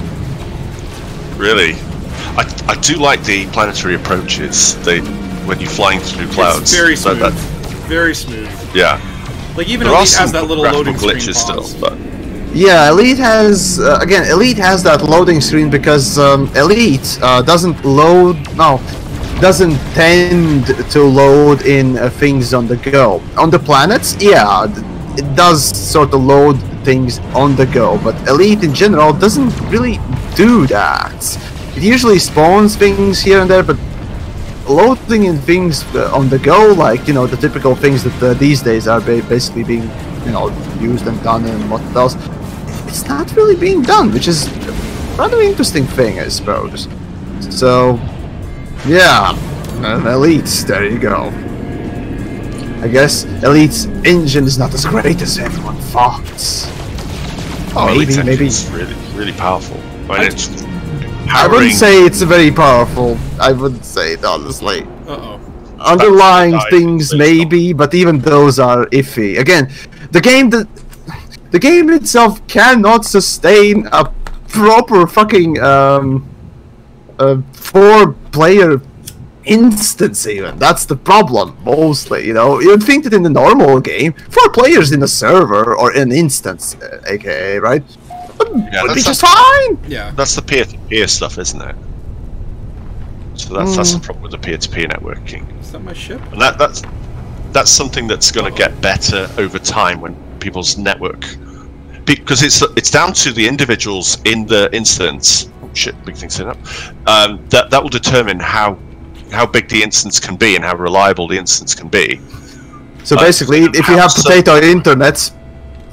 Really? I do like the planetary approaches. When you're flying through clouds. It's very smooth. Very smooth. Yeah. Like even there Elite has that little loading screen glitches pause. still, but Yeah, Elite has again. Elite has that loading screen because Elite doesn't tend to load in things on the go. On the planets, yeah, it does sort of load things on the go, but Elite in general doesn't really do that. It usually spawns things here and there, but loading in things on the go, like, you know, the typical things that these days are basically being, you know, used and done and what else, it's not really being done, which is a rather interesting thing, I suppose. So, yeah, Elite, there you go. I guess Elite's engine is not as great as everyone thought. oh, maybe. It's really powerful. I wouldn't say it's very powerful. I wouldn't say it, honestly. Uh-oh. Underlying things, maybe, but even those are iffy. Again, the game itself cannot sustain a proper fucking 4-player instance even. That's the problem, mostly, you know. You'd think that in the normal game, 4 players in a server or an instance, aka, right? Would be just fine! Yeah. That's the peer-to-peer stuff, isn't it? So that's the problem with the peer-to-peer networking. Is that my ship? And that's something that's going to get better over time when people's network, because it's down to the individuals in the instance. Oh shit! Big thing set up. That will determine how big the instance can be and how reliable the instance can be. So basically, if you have potato internet,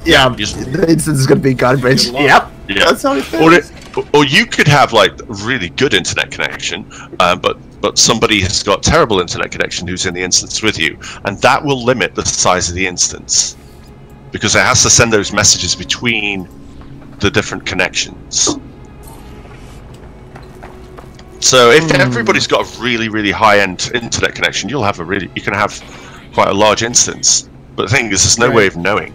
yeah, the instance is gonna be garbage. Yep. Yeah. That's how it is. Or you could have like a really good internet connection, but somebody has got terrible internet connection who's in the instance with you, and that will limit the size of the instance because it has to send those messages between the different connections. So if everybody's got a really high-end internet connection, you can have quite a large instance. But the thing is, there's no way of knowing.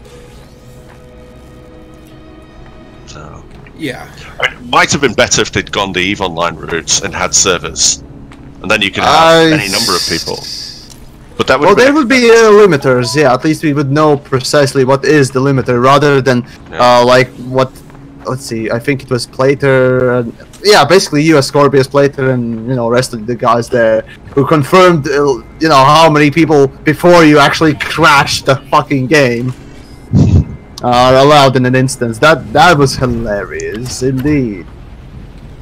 So yeah, I mean, it might have been better if they'd gone the EVE Online route and had servers, and then you could have any number of people. But that would there would be limiters. Yeah, at least we would know precisely what is the limiter, rather than like what. Let's see. I think it was Plater. Yeah, basically you, Ascorbius, Plater, and you know, rest of the guys there who confirmed, you know, how many people before you actually crashed the fucking game are allowed in an instance. That was hilarious indeed.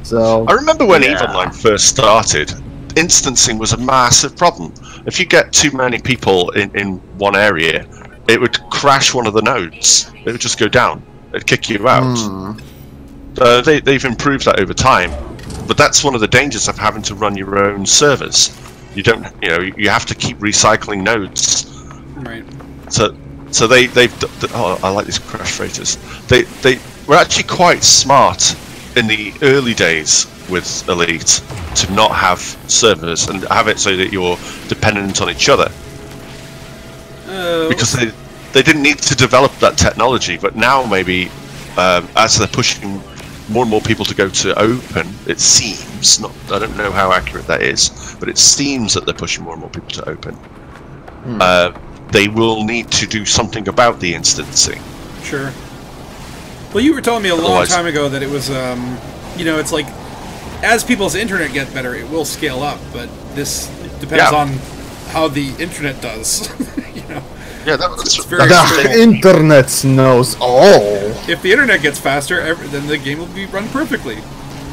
So I remember when EVE Online first started, instancing was a massive problem. If you get too many people in one area, it would crash one of the nodes. It would just go down. It'd kick you out. They've improved that over time, but that's one of the dangers of having to run your own servers. You don't, you have to keep recycling nodes. Right. So they've. Oh, I like these crash freighters. They were actually quite smart in the early days with Elite to not have servers and have it so that you're dependent on each other. Because they didn't need to develop that technology, but now maybe as they're pushing more and more people to go to open, it seems, I don't know how accurate that is, but it seems that they're pushing more and more people to open. They will need to do something about the instancing. Sure. Well, you were telling me a long time ago that it was, it's like, as people's internet get better, it will scale up, but this depends on how the internet does, Yeah, that's very the internet knows all. If the internet gets faster, then the game will be run perfectly.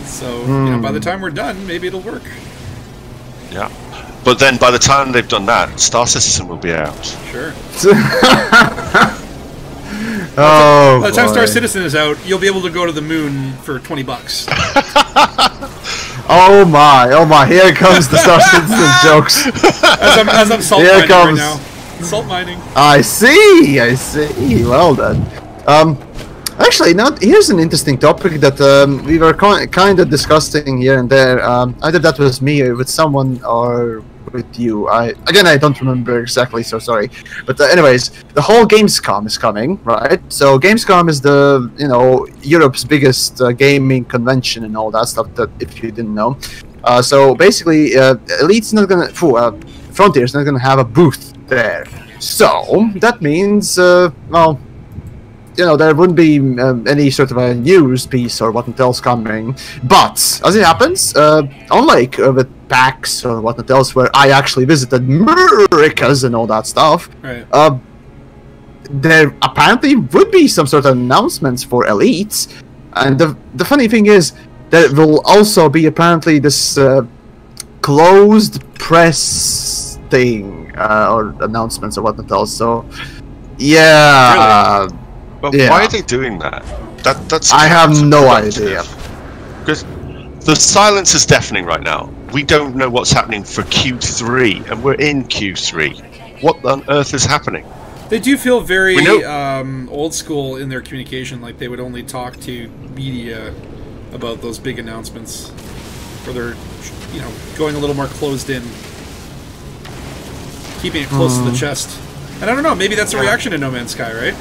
So, by the time we're done, maybe it'll work. Yeah. But then by the time they've done that, Star Citizen will be out. Sure. By the time Star Citizen is out, you'll be able to go to the moon for $20. Oh my, here comes the Star Citizen jokes. As I'm salt mining right now. Salt mining. I see. Well done. Actually, here's an interesting topic that we were kind of discussing here and there. Either that was me or with someone or with you. I don't remember exactly, so sorry. But anyways, the whole Gamescom is coming, right? So Gamescom is the Europe's biggest gaming convention and all that stuff. That if you didn't know, so basically, Elite's not gonna, Frontier's not gonna have a booth there. So that means, well, there wouldn't be any sort of a news piece or whatnot else coming. But as it happens, unlike with PAX or whatnot else, where I actually visited Americas and all that stuff, right. There apparently would be some sort of announcements for Elite. And the funny thing is, there will also be apparently this closed press thing or announcements or whatnot else. So, yeah. Really? But why are they doing that? That's I have no idea. Because the silence is deafening right now. We don't know what's happening for Q3, and we're in Q3. What on earth is happening? They do feel very old school in their communication, like they would only talk to media about those big announcements, where they're, going a little more closed in, keeping it close to the chest. And I don't know, maybe that's a reaction to No Man's Sky, right?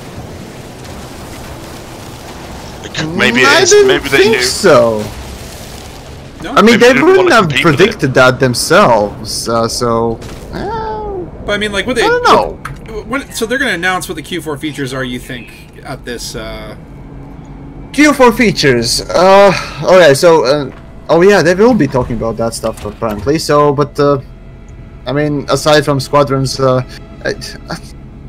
Maybe it is. Maybe they knew. So. No? I mean, they wouldn't have predicted that themselves. So. But I mean, like, what they? I don't know. So they're going to announce what the Q4 features are, you think, at this? Q4 features. Okay. So. Oh yeah, they will be talking about that stuff apparently. So, but I mean, aside from squadrons,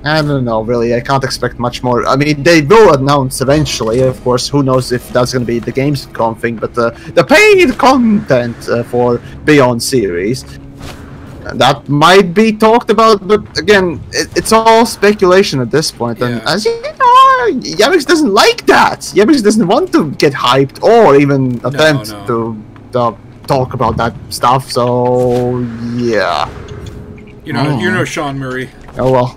I don't know, really. I can't expect much more. I mean, they will announce eventually, of course. Who knows if that's going to be the Gamescom thing, but the paid content for Beyond series, that might be talked about, but again, it's all speculation at this point. And as you know, Yamiks doesn't like that. Yamiks doesn't want to get hyped or even attempt to talk about that stuff, so yeah. You're no Sean Murray. Oh well.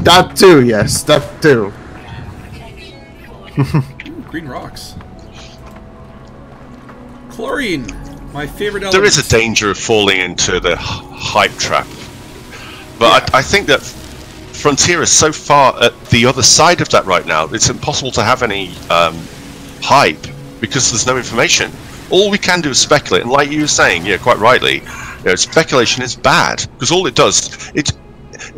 That too, yes, that too. Green rocks. Chlorine, my favorite element. There is a danger of falling into the hype trap. But I think that Frontier is so far at the other side of that right now, it's impossible to have any hype because there's no information. All we can do is speculate, and like you were saying, quite rightly, speculation is bad because all it does, it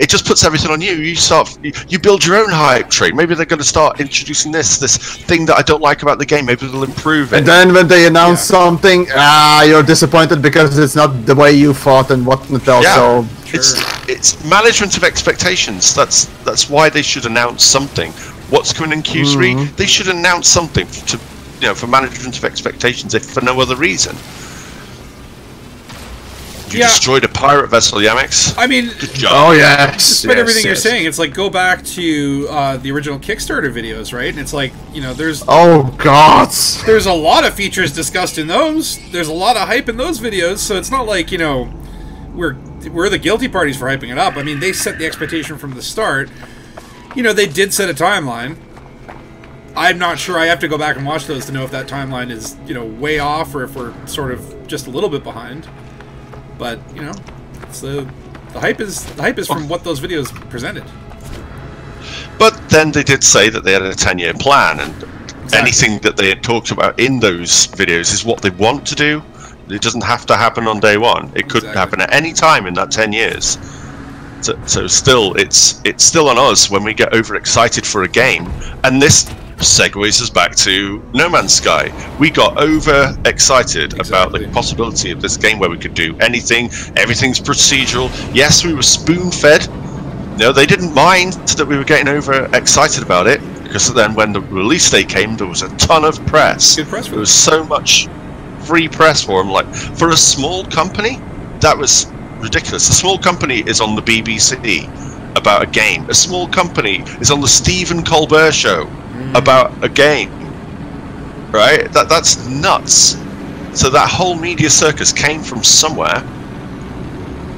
just puts everything on you. You build your own hype tree. Maybe they're going to start introducing this thing that I don't like about the game. Maybe they'll improve it. And then when they announce something, you're disappointed because it's not the way you thought and whatnot else. Yeah. So it's management of expectations. That's why they should announce something. What's coming in Q3? They should announce something for management of expectations, if for no other reason. You destroyed a pirate vessel, Yamiks. I mean, good job. Oh yes. Despite everything you're saying, it's like go back to the original Kickstarter videos, right? And it's like, you know, there's there's a lot of features discussed in those. There's a lot of hype in those videos, so it's not like, you know, we're the guilty parties for hyping it up. I mean, they set the expectation from the start. You know, they did set a timeline. I'm not sure. I have to go back and watch those to know if that timeline is, you know, way off or if we're sort of just a little bit behind. But, you know, it's the hype is from what those videos presented. But then they did say that they had a 10-year plan, and anything that they had talked about in those videos is what they want to do. It doesn't have to happen on day one. It could happen at any time in that 10 years. So still, it's still on us when we get overexcited for a game, and this segues us back to No Man's Sky. We got overexcited about the possibility of this game where we could do anything. Everything's procedural. Yes, we were spoon-fed. No, they didn't mind that we were getting overexcited about it, because then when the release date came, there was a ton of press. Good press for there was so much free press for them. Like, for a small company, that was ridiculous. A small company is on the BBC about a game. A small company is on the Stephen Colbert Show about a game, right? That's nuts. So that whole media circus came from somewhere.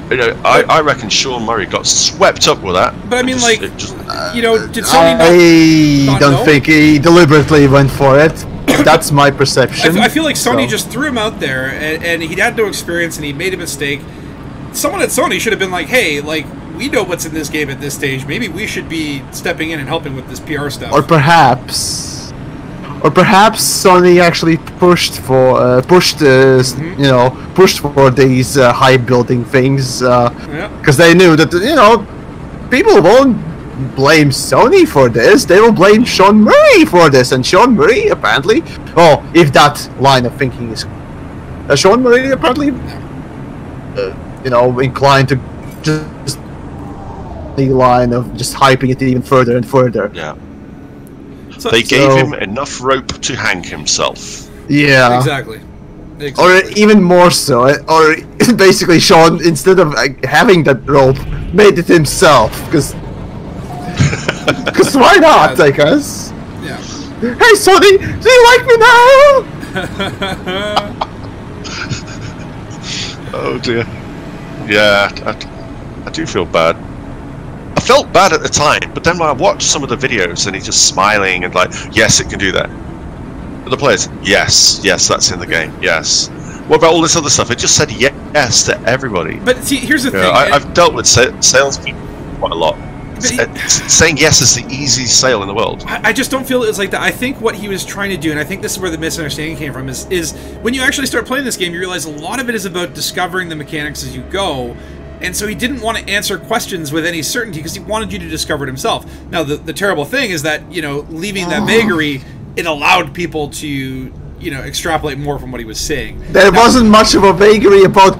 You know, I reckon Sean Murray got swept up with that. But I mean, you know, did Sony I don't think he deliberately went for it. That's my perception. I feel like Sony just threw him out there, and he had no experience, and he made a mistake. Someone at Sony should have been like, hey, like, we know what's in this game at this stage. Maybe we should be stepping in and helping with this PR stuff. Or perhaps Sony actually pushed for these hype building things because they knew that, you know, people won't blame Sony for this. They will blame Sean Murray for this, and Sean Murray apparently, well, if that line of thinking is, Sean Murray apparently, you know, inclined to just the line of just hyping it even further and further. Yeah. They gave him enough rope to hang himself. Yeah. Exactly. Or even more so, or basically Sean, instead of having that rope, made it himself, because why not, I guess? Yeah. Hey Sony, do you like me now? Oh dear. Yeah, I do feel bad. I felt bad at the time, but then when I watched some of the videos and he's just smiling and like, yes, it can do that. The players, yes, that's in the game, yes. What about all this other stuff? It just said yes to everybody. But see, here's the thing. I've dealt with salespeople quite a lot. Saying yes is the easiest sale in the world. I just don't feel it was like that. I think what he was trying to do, and I think this is where the misunderstanding came from, is when you actually start playing this game, you realize a lot of it is about discovering the mechanics as you go. And so he didn't want to answer questions with any certainty because he wanted you to discover it himself. Now, the terrible thing is that, you know, leaving that vagary, it allowed people to, you know, extrapolate more from what he was saying. There wasn't much of a vagary about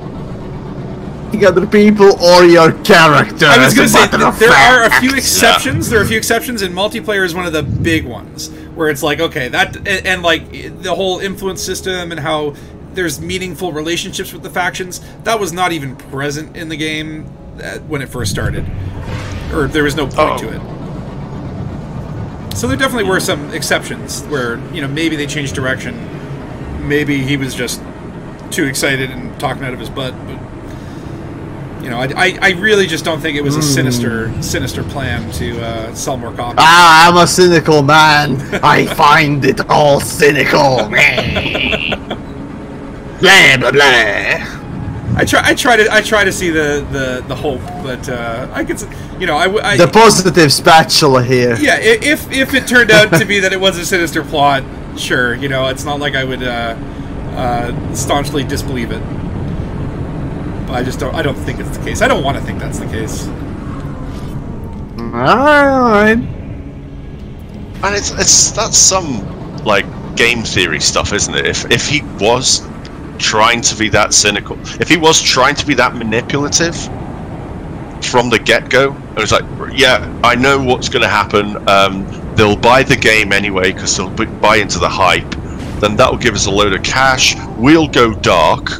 other people or your character. I was going to say, there are a few exceptions. There are a few exceptions, and multiplayer is one of the big ones, where it's like, okay, that, and like, the whole influence system and how there's meaningful relationships with the factions, that was not even present in the game when it first started. Or there was no point to it. So there definitely were some exceptions where, you know, maybe they changed direction. Maybe he was just too excited and talking out of his butt. But, you know, I really just don't think it was a sinister plan to sell more copies. Ah, I'm a cynical man. I find it all cynical. Blah blah blah. I try to see the hope, but I could, you know, I the positive spatula here. Yeah, if it turned out to be that it was a sinister plot, sure, you know, it's not like I would staunchly disbelieve it. But I don't think it's the case. I don't want to think that's the case. Alright. And that's some like game theory stuff, isn't it? If he was trying to be that cynical, if he was trying to be that manipulative from the get-go, it was like, yeah, I know what's going to happen, they'll buy the game anyway because they'll buy into the hype, then that'll give us a load of cash, we'll go dark,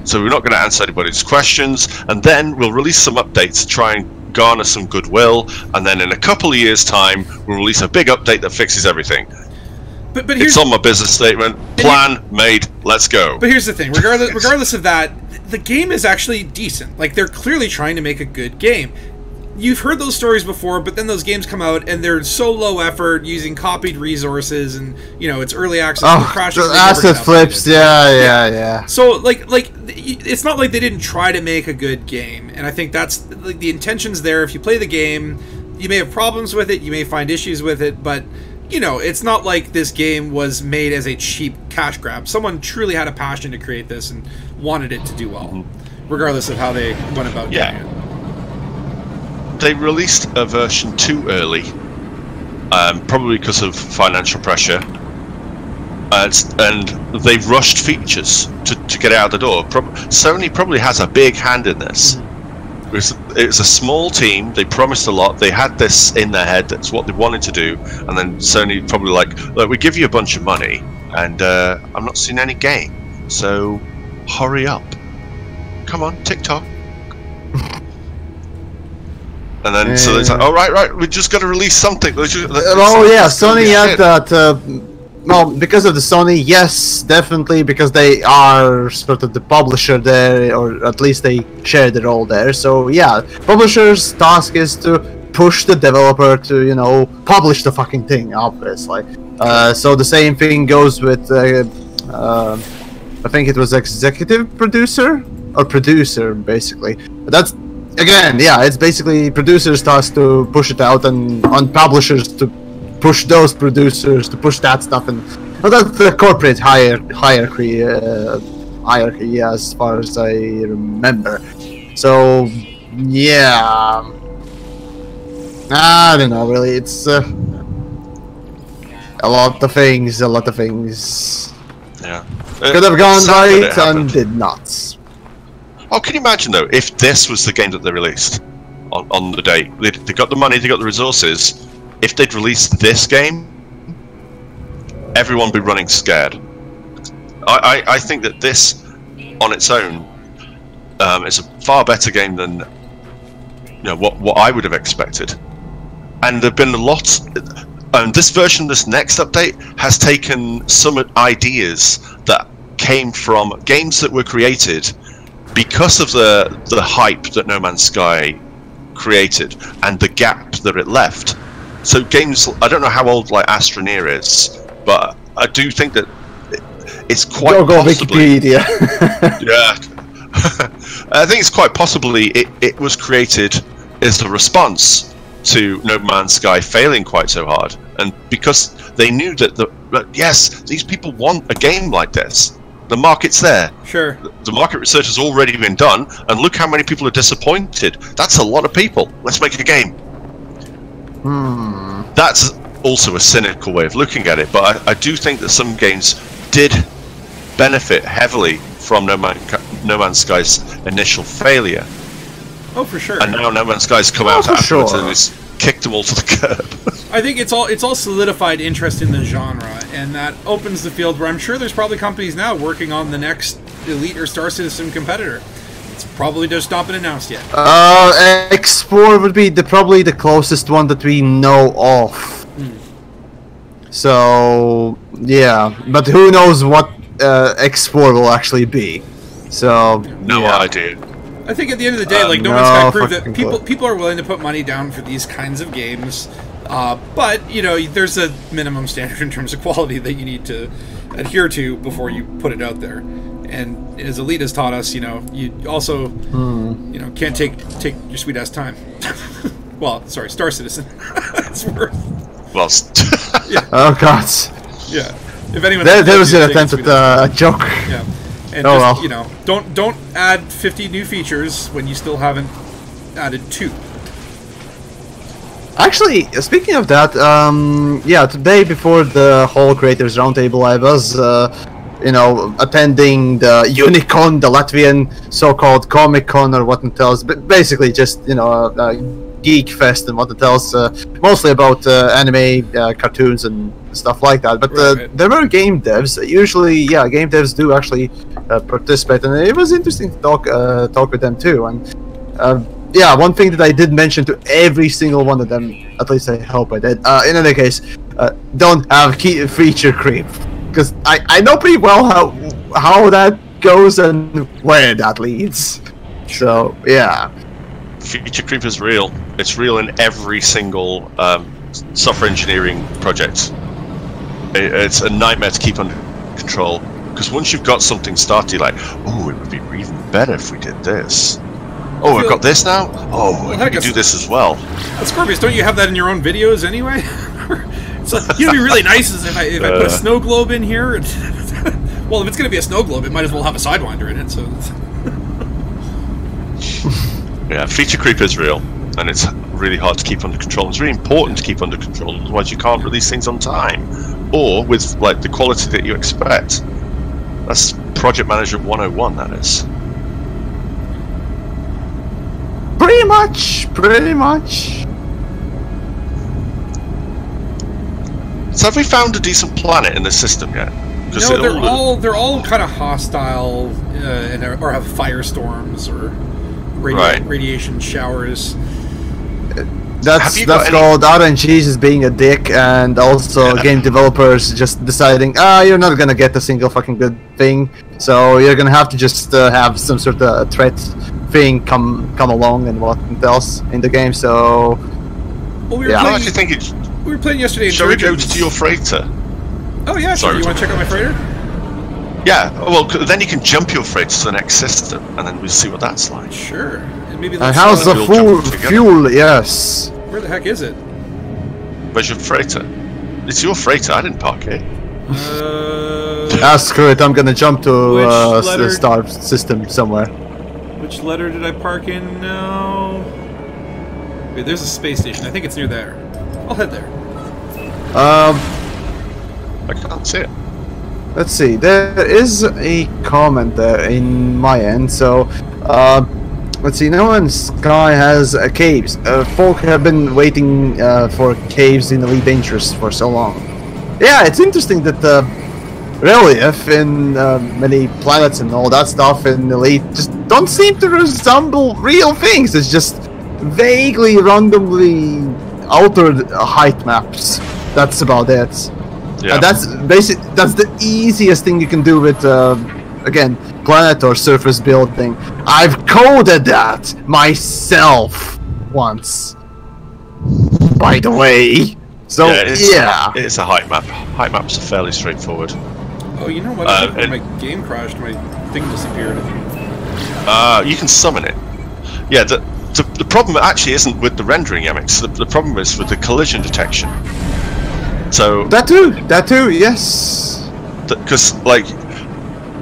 So we're not going to answer anybody's questions, and then we'll release some updates to try and garner some goodwill, and then in a couple of years' time, we'll release a big update that fixes everything. But it's on my business statement. Plan made. Let's go. But here's the thing: regardless of that, the game is actually decent. Like, they're clearly trying to make a good game. You've heard those stories before, but then those games come out and they're so low effort, using copied resources, and it's early access. The asset flips. Yeah. So like it's not like they didn't try to make a good game, and I think that's like the intention's there. If you play the game, you may have problems with it, you may find issues with it, but it's not like this game was made as a cheap cash grab. Someone truly had a passion to create this and wanted it to do well, regardless of how they went about doing it. They released a version too early, probably because of financial pressure, and they rushed features to get it out the door. Sony probably has a big hand in this. It was a small team. They promised a lot. They had this in their head. That's what they wanted to do. And then Sony probably like, look, we give you a bunch of money, and I'm not seeing any game. So hurry up. Come on, TikTok. And then so it's like, oh right, we just got to release something. Sony had that. Well, because of the Sony, yes, definitely, because they are sort of the publisher there, or at least they share the role there. So yeah, publisher's task is to push the developer to, publish the fucking thing, obviously. So the same thing goes with, I think it was executive producer, or producer, basically. That's, again, yeah, it's basically producer's task to push it out, and on publishers to push those producers to push that stuff, and that's the corporate hierarchy, as far as I remember. So yeah, I don't know, really. It's a lot of things. Yeah, could have gone right and did not. Oh, can you imagine though if this was the game that they released on the date? They got the money, they got the resources. If they'd released this game, everyone would be running scared. I think that this, on its own, is a far better game than what I would have expected. And there've been a lot. This version, this next update, has taken some ideas that came from games that were created because of the hype that No Man's Sky created and the gap that it left. So games, I don't know how old like Astroneer is, but I do think that it's quite possibly. Wikipedia. Yeah, I think it's quite possibly it was created as a response to No Man's Sky failing quite so hard, and because they knew that yes, these people want a game like this. The market's there. Sure. The market research has already been done, and look how many people are disappointed. That's a lot of people. Let's make it a game. That's also a cynical way of looking at it, but I do think that some games did benefit heavily from No Man's Sky's initial failure. Oh, for sure. And now No Man's Sky's come out afterwards and it's kicked them all to the curb. I think it's all solidified interest in the genre, and that opens the field where I'm sure there's probably companies now working on the next Elite or Star Citizen competitor. It's probably just not been announced yet. X4 would be probably the closest one that we know of. So yeah, but who knows what X4 will actually be? So no idea. I think at the end of the day, like No Man's Sky proved that people are willing to put money down for these kinds of games, but there's a minimum standard in terms of quality that you need to adhere to before you put it out there. And as Elite has taught us, you also can't take your sweet ass time. Well, sorry, Star Citizen. It's worth. Well, yeah. Oh god. Yeah. If anyone there was an attempt at a joke. Yeah. And don't add 50 new features when you still haven't added 2. Actually, speaking of that, yeah, today before the whole Creators Roundtable, I was, attending the Unicon, the Latvian so-called Comic Con or what it tells, but basically just, geek fest and what else, mostly about anime, cartoons and stuff like that. But there were game devs. Usually, yeah, game devs do actually participate, and it was interesting to talk with them too. And yeah, one thing that I did mention to every single one of them, at least I hope I did. In any case, don't have feature creep, because I know pretty well how that goes and where that leads. So yeah, feature creep is real. It's real in every single software engineering project. It's a nightmare to keep under control, because once you've got something started, you're like, oh, it would be even better if we did this. Oh, I've got this now? Oh, well, I can do this as well. Ascorbius, don't you have that in your own videos anyway? So, you know, it'd be really nice is if I put a snow globe in here. Well, if it's going to be a snow globe, it might as well have a Sidewinder in it. So, yeah, feature creep is real, and it's really hard to keep under control. It's really important to keep under control, otherwise you can't release things on time, or with like the quality that you expect. That's Project Manager 101, that is. Pretty much. So have we found a decent planet in the system yet? No, they're all kind of hostile, or have firestorms or radiation showers. That's called RNGs is being a dick, and also game developers just deciding, you're not gonna get a single fucking good thing, so you're gonna have to just have some sort of threat thing come along and what else in the game. So well, I actually think we were playing yesterday. Shall we go to your freighter? Oh yeah, sure. You want to check out my freighter? Yeah. Well, then you can jump your freighter to the next system, and then we'll see what that's like. Sure. And maybe. And how's the fuel? Yes. Where the heck is it? Where's your freighter? It's your freighter. I didn't park it. Screw it. I'm gonna jump to the star system somewhere. Which letter did I park in now? Wait, there's a space station. I think it's near there. I'll head there. I can't see it. Let's see. There is a comment there in my end. So, let's see. No Man's Sky has caves. Folk have been waiting for caves in Elite Dangerous for so long. Yeah, it's interesting that the relief in many planets and all that stuff in Elite just don't seem to resemble real things. It's just vaguely, randomly altered height maps. That's about it. Yeah. And that's the easiest thing you can do with again, planet or surface building. I've coded that myself once, by the way. So yeah, it's a height map. Height maps are fairly straightforward. Oh, you know what? When my game crashed, my thing disappeared. You can summon it. Yeah, the problem actually isn't with the rendering, Yamiks. The problem is with the collision detection. So that too, yes. Because like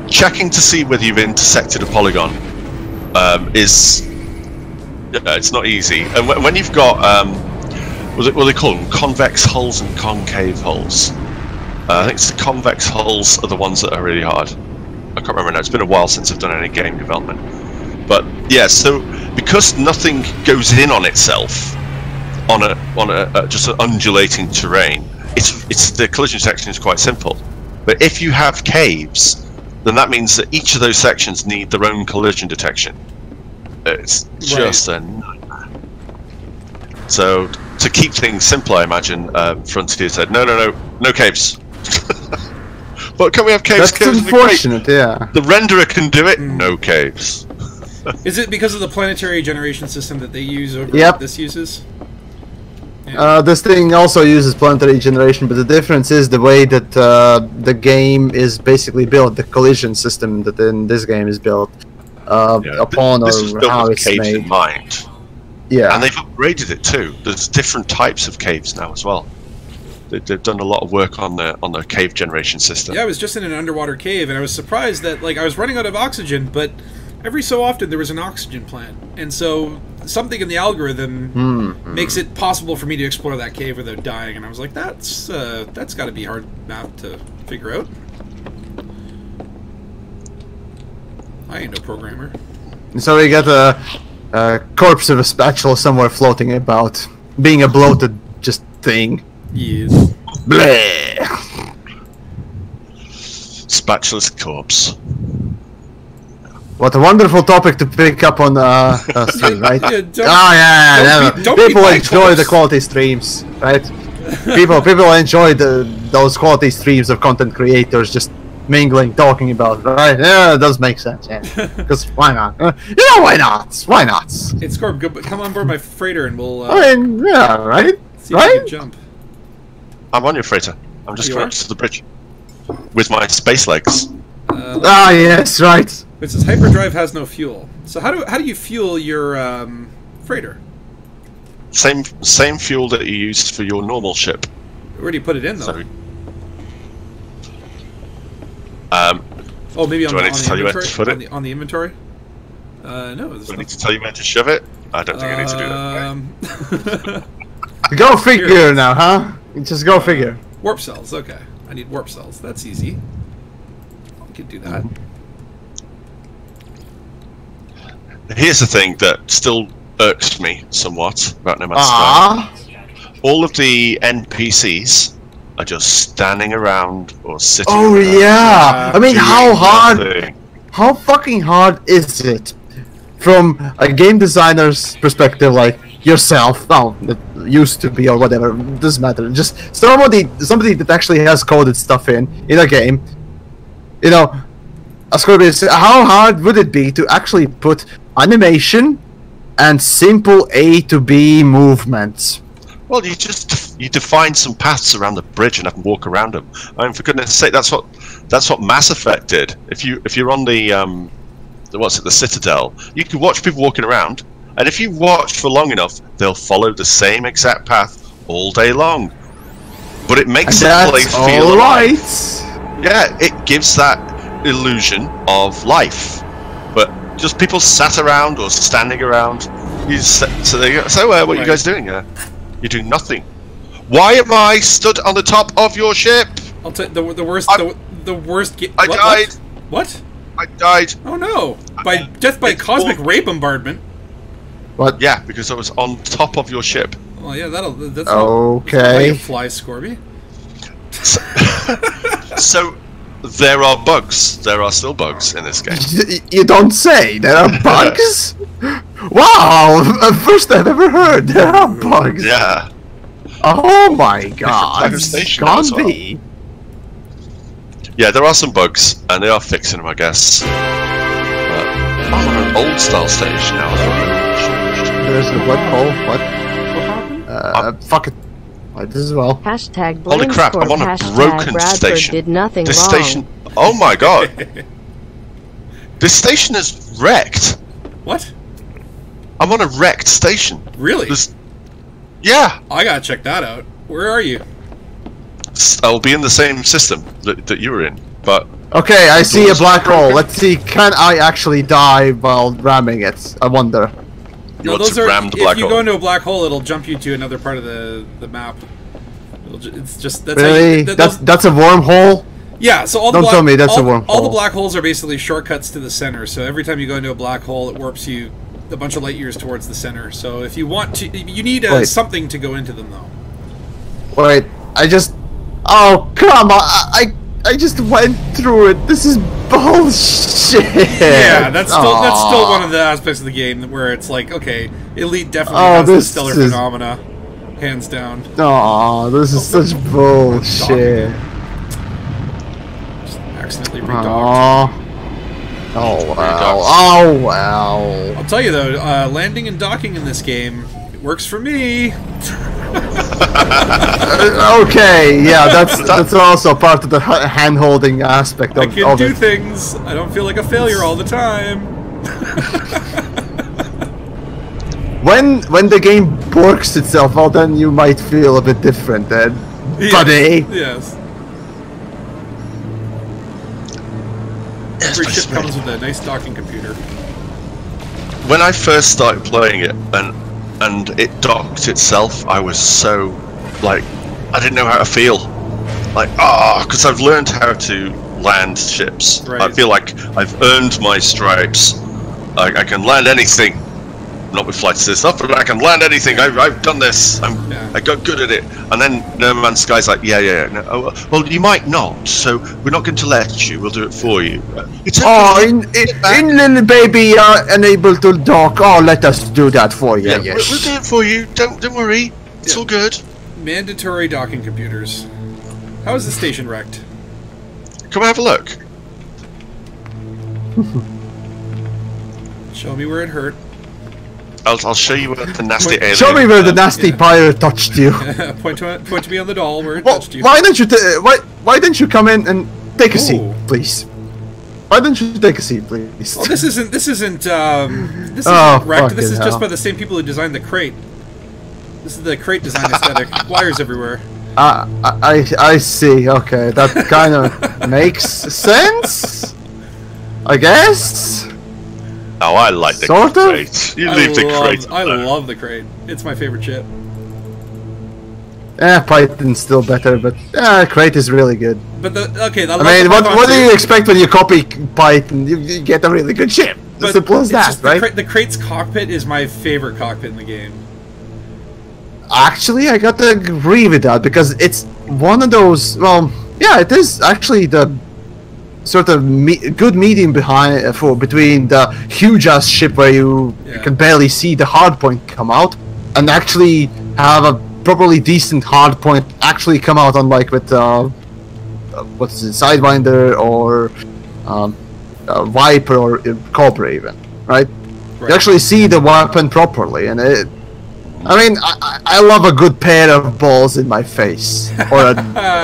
checking to see whether you've intersected a polygon is it's not easy. And when you've got what do they call them? Convex hulls and concave hulls. I think it's the convex hulls are the ones that are really hard. I can't remember now. It's been a while since I've done any game development. But yeah, so because nothing goes in on itself on a just an undulating terrain, it's the collision detection is quite simple. But if you have caves, then that means that each of those sections need their own collision detection. It's just a nightmare. So to keep things simple, I imagine Frontier said no caves. But can we have caves? That's caves unfortunate, yeah. The renderer can do it. No caves. Is it because of the planetary generation system that they use over what this uses? Yeah. This thing also uses planetary generation, but the difference is the way that the game is basically built. The collision system that in this game is built upon this was built how with it's caves made in mind. Yeah, and they've upgraded it too. There's different types of caves now as well. They've done a lot of work on the cave generation system. Yeah, I was just in an underwater cave, and I was surprised that I was running out of oxygen, but every so often there was an oxygen plant, and so something in the algorithm makes it possible for me to explore that cave without dying. And I was like, that's got to be hard map to figure out. I ain't no programmer. So we got corpse of a spatula somewhere floating about, being a bloated just thing. Yes. Bleh. Spatula's corpse. What a wonderful topic to pick up on stream, right? Yeah, don't be people my enjoy corpse. the quality streams, right? people enjoy those quality streams of content creators just mingling, talking about, right? Yeah, it does make sense, yeah. Because why not? Why not? Why not? Hey, Scorb, come on board my freighter and we'll I mean, yeah, right? see if we can jump. I'm on your freighter. I'm just You close to the bridge. With my space legs. Yes, right. It says hyperdrive has no fuel. So how do you fuel your freighter? Same fuel that you used for your normal ship. Where do you put it in though? So, oh, maybe on do I the need to tell you where to inventory? put it? On the inventory? No. Do I need to tell you where to shove it? I don't think I need to do that. Go figure now, huh? Just go figure. Warp cells, okay. I need warp cells. That's easy. I could do that. Here's the thing that still irks me somewhat about No Man's Sky. All of the NPCs are just standing around or sitting Oh around. yeah! I mean, how hard? Nothing. How fucking hard is it, from a game designer's perspective, like yourself? Oh, that used to be or whatever. Doesn't matter. Just somebody that actually has coded stuff in a game. You know, Ascorbius, how hard would it be to actually put animation and simple A to B movements? Well, you define some paths around the bridge and have them walk around them. I mean, for goodness' sake, that's what Mass Effect did. If you're on the Citadel, you can watch people walking around, and if you watch for long enough, they'll follow the same exact path all day long. But it makes the play feel alright. Yeah, it gives that illusion of life. But just people sat around or standing around. So what are you guys doing? You're doing nothing. Why am I stood on the top of your ship? I'll tell you, the worst. I died. What? I died. Oh no! By death by cosmic ray bombardment. What? Yeah, because I was on top of your ship. Well, yeah, that's okay. That's how you fly, Scorby. So there are bugs. There are still bugs in this game. You don't say. There are bugs. Wow! First I've ever heard there are bugs. Yeah. Oh my god! Type of station as well. Yeah, there are some bugs, and they are fixing them, I guess. I'm on an old style stage now. There's a black hole. What? What happened? Fuck it. I did as well. Hashtag Holy crap! I'm on a broken Bradford station. did nothing This wrong. station. Oh my god! This station is wrecked. What? I'm on a wrecked station. Really? Yeah. I gotta check that out. Where are you? I'll be in the same system that you were in, but Okay, I see a black hole. Let's see, can I actually die while ramming it? I wonder. you want to ram the black if you hole. go into a black hole, it'll jump you to another part of the map. It's just that's Really? how you, That's a wormhole? yeah. So all the Don't tell me that's a all the wormhole. black holes are basically shortcuts to the center. So every time you go into a black hole, it warps you a bunch of light years towards the center. So if you want to, you need something to go into them though. Wait, I just... Oh, come on! I just went through it. This is bullshit. Yeah, that's still one of the aspects of the game where it's like, okay, Elite definitely has the stellar phenomena, hands down. Oh, this is such bullshit. Just accidentally redocked. Oh well. Oh well. I'll tell you though, landing and docking in this game, it works for me. Okay, yeah, that's also part of the hand-holding aspect of I can do it. things. I don't feel like a failure all the time. When the game works itself, well, then you might feel a bit different, then, buddy. Yes. Every ship comes with a nice docking computer. When I first started playing it and it docked itself, I was so like I didn't know how to feel. Like because I've learned how to land ships. Right. I feel like I've earned my stripes. I can land anything. not with flight assist stuff, but I can land anything. I've done this. I got good at it. And then No Man's Sky's like, yeah. No, well, you might not. So we're not going to let you. We'll do it for you. It's okay. In little baby unable to talk. Oh, let us do that for you. Yeah, yes. we'll do it for you. Don't worry. It's all good. Mandatory docking computers. How is the station wrecked? Come have a look. Show me where it hurt. I'll show you where the nasty alien. Show me where the nasty pirate touched you. point to me on the doll where it Well, touched you. why don't you come in and take a seat, please? Why don't you take a seat, please? Oh, this isn't Oh, wrecked. This is fucking just hell. by the same people who designed the crate. This is the crate design aesthetic. Wires everywhere. I see. Okay, that kind of makes sense. I guess. Oh, I like the Sort of? crate. You leave the crate. I love the crate. It's my favorite chip. Python's still better, but Crate is really good. But I mean, what do you expect when you copy Python? You get a really good chip. As simple as that, right? The crate's cockpit is my favorite cockpit in the game. Actually, I got to agree with that because it's one of those. Well, yeah, it is actually the sort of good medium between the huge ass ship where you can barely see the hardpoint come out, and actually have a properly decent hardpoint actually come out, unlike with what's it, Sidewinder or Viper or Cobra even, right? You actually see the weapon properly, and it. I mean, I love a good pair of balls in my face or a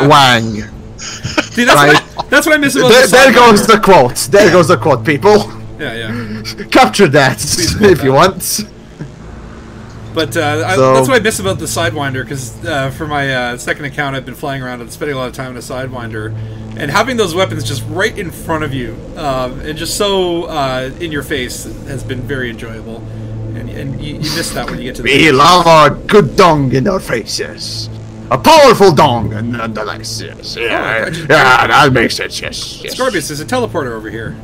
wang. See, that's what I miss about there goes the quote. There goes the quote, people. Yeah. Capture that if you want. But that's what I miss about the Sidewinder, because for my second account, I've been flying around and spending a lot of time in a Sidewinder, and having those weapons just right in front of you and just so in your face has been very enjoyable. And you miss that when you get to the We love our good dong in our faces. A powerful dong and nonetheless, yes. Yeah, that makes sense, yes. Ascorbius, there's a teleporter over here.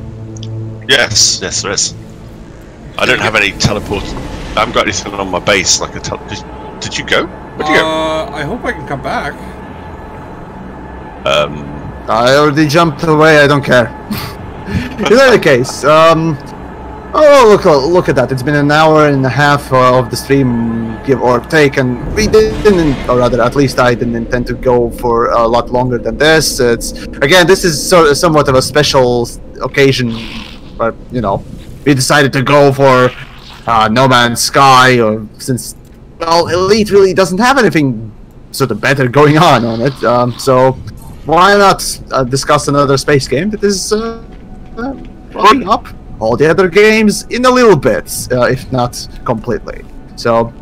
Yes, there is. I don't have any teleport. I haven't got anything on my base like a Did you go? Where'd you go? I hope I can come back. I already jumped away, I don't care. In any case, oh, look at that. It's been an hour and a half of the stream, give or take, and we didn't, or rather, at least I didn't intend to go for a lot longer than this. Again, this is somewhat of a special occasion, but, you know, we decided to go for No Man's Sky, since, well, Elite really doesn't have anything sort of better going on it, so why not discuss another space game that is following up all the other games in a little bit, if not completely. So,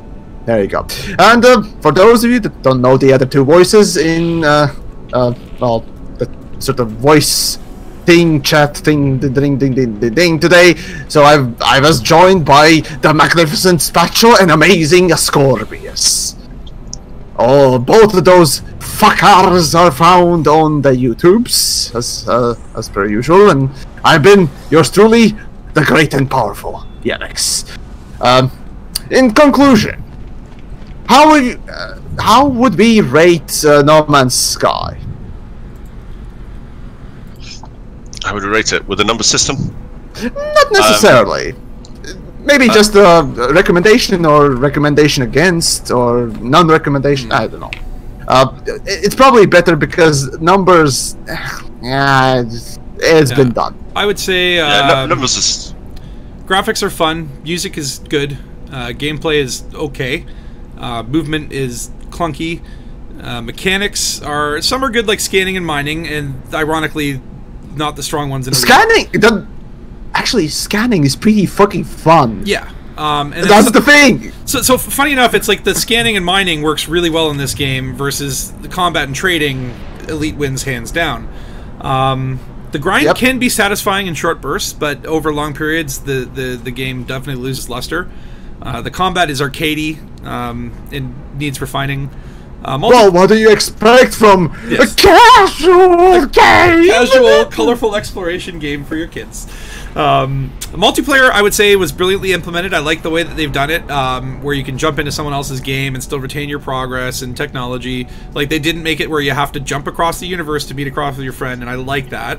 there you go. And for those of you that don't know the other two voices in, well, the sort of voice thing, chat thing, ding today, so I was joined by the magnificent Spatula and amazing Ascorbius. Oh, both of those fuckers are found on the YouTubes, as per usual, and I've been yours truly, the great and powerful Yamiks. In conclusion, how would we rate No Man's Sky? How would you rate it? With a number system? Not necessarily. Maybe just a recommendation or recommendation against or non-recommendation. I don't know. It's probably better because numbers. Yeah, it's been done. I would say numbers is... graphics are fun. Music is good. Gameplay is okay. Movement is clunky. Mechanics are some are good, like scanning and mining, and ironically, not the strong ones in scanning. Actually, scanning is pretty fucking fun. Yeah. And that's the thing. So funny enough, it's like the scanning and mining works really well in this game versus the combat and trading. Elite wins hands down. The grind can be satisfying in short bursts, but over long periods, the game definitely loses luster. The combat is arcadey and needs refining. Well, what do you expect from a casual game? Casual, colorful exploration game for your kids. Multiplayer, I would say, was brilliantly implemented. I like the way that they've done it, where you can jump into someone else's game and still retain your progress and technology. Like, they didn't make it where you have to jump across the universe to meet across with your friend, and I like that.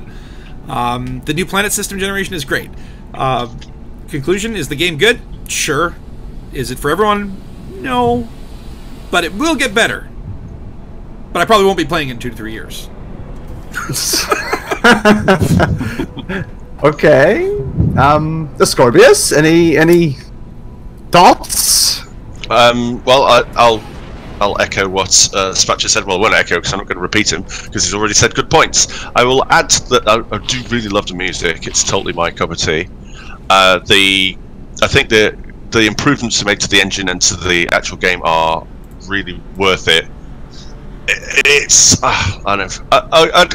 The new planet system generation is great. Conclusion, is the game good? Sure. Is it for everyone? No. But it will get better. But I probably won't be playing in 2 to 3 years. Okay. Ascorbius, any thoughts? Well, I'll echo what Spatcher said. Well, I won't echo because I'm not going to repeat him because he's already said good points. I will add that I do really love the music. It's totally my cup of tea. I think the improvements they made to the engine and to the actual game are really worth it. It's I don't know.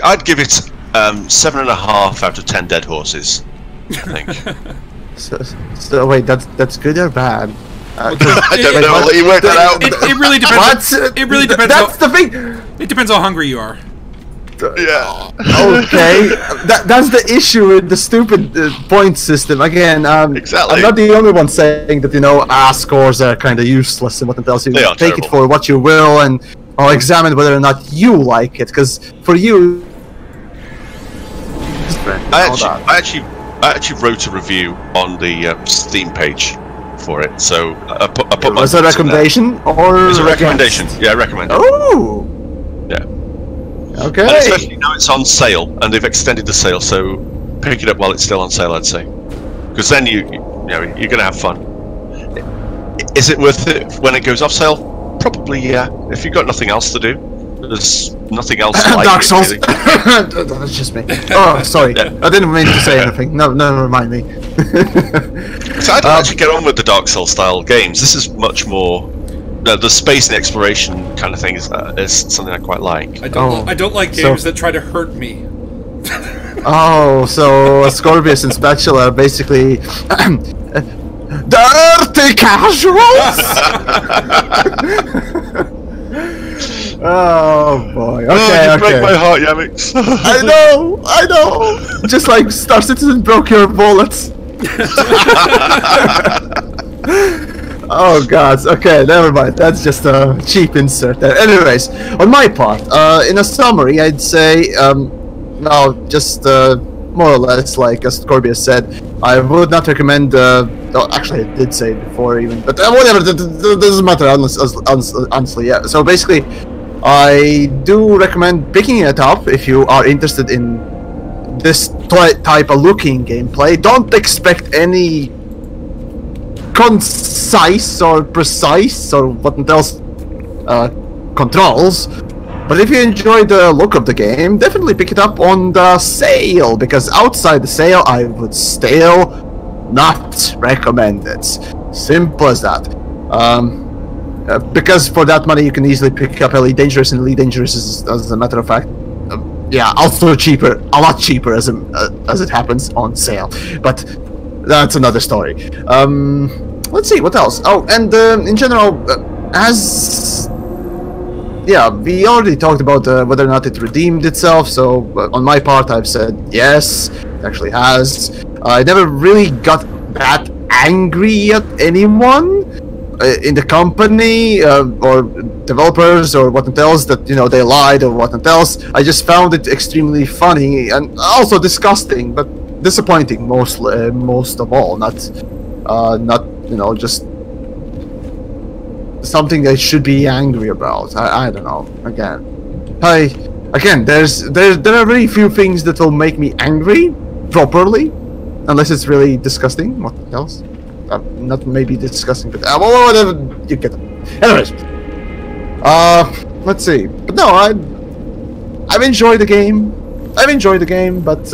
I'd give it 7.5 out of 10 dead horses. I think. So wait, that's good or bad? I don't know. I'll let you work that out. It really depends. It really depends. That's the thing. It depends how hungry you are. Yeah. Okay. That's the issue with the stupid point system. Again, exactly. I'm not the only one saying that scores are kind of useless and what else. You take terrible. it for what you will, and I'll examine whether or not you like it. Because for you, I actually wrote a review on the Steam page for it. So I put my was it a recommendation or? It was a recommendation. Yeah, I recommend it. Oh. Yeah. Okay. And especially now it's on sale, and they've extended the sale, so pick it up while it's still on sale, I'd say, because then you're gonna have fun. Is it worth it when it goes off sale? Probably, yeah. If you've got nothing else to do, there's nothing else like Dark Souls. Really. That's just me. Oh, sorry. Yeah. I didn't mean to say anything. No, remind me. So I don't actually get on with the Dark Souls style games. This is much more. The space and exploration kind of thing is something I quite like. I don't like games that try to hurt me. Oh, so Ascorbius and Spatula are basically dirty casuals. Oh boy. Okay. You break my heart, Yamiks. I know. Just like Star Citizen broke your bullets. Oh god, okay, never mind. That's just a cheap insert there. Anyways, on my part, in a summary, I'd say, just more or less like Ascorbius said, I would not recommend, actually I did say it before even, but whatever, doesn't matter, honestly, yeah. So basically, I do recommend picking it up if you are interested in this type of looking gameplay. Don't expect any concise or precise or what else controls, but if you enjoy the look of the game, definitely pick it up on the sale, because outside the sale I would still not recommend it. Simple as that. Because for that money you can easily pick up Elite Dangerous, and Elite Dangerous is, as a matter of fact, yeah, also cheaper, a lot cheaper as it happens on sale, but that's another story. Let's see, what else? Oh, and in general, we already talked about whether or not it redeemed itself, so on my part I've said yes, it actually has. I never really got that angry at anyone in the company or developers or what else that they lied or what else. I just found it extremely funny and also disgusting, but disappointing most of all. Not just something I should be angry about. I don't know. Again, there are very few things that will make me angry properly, unless it's really disgusting. What else? Not maybe disgusting, but whatever, you get it. Anyways, let's see. But no, I've enjoyed the game. But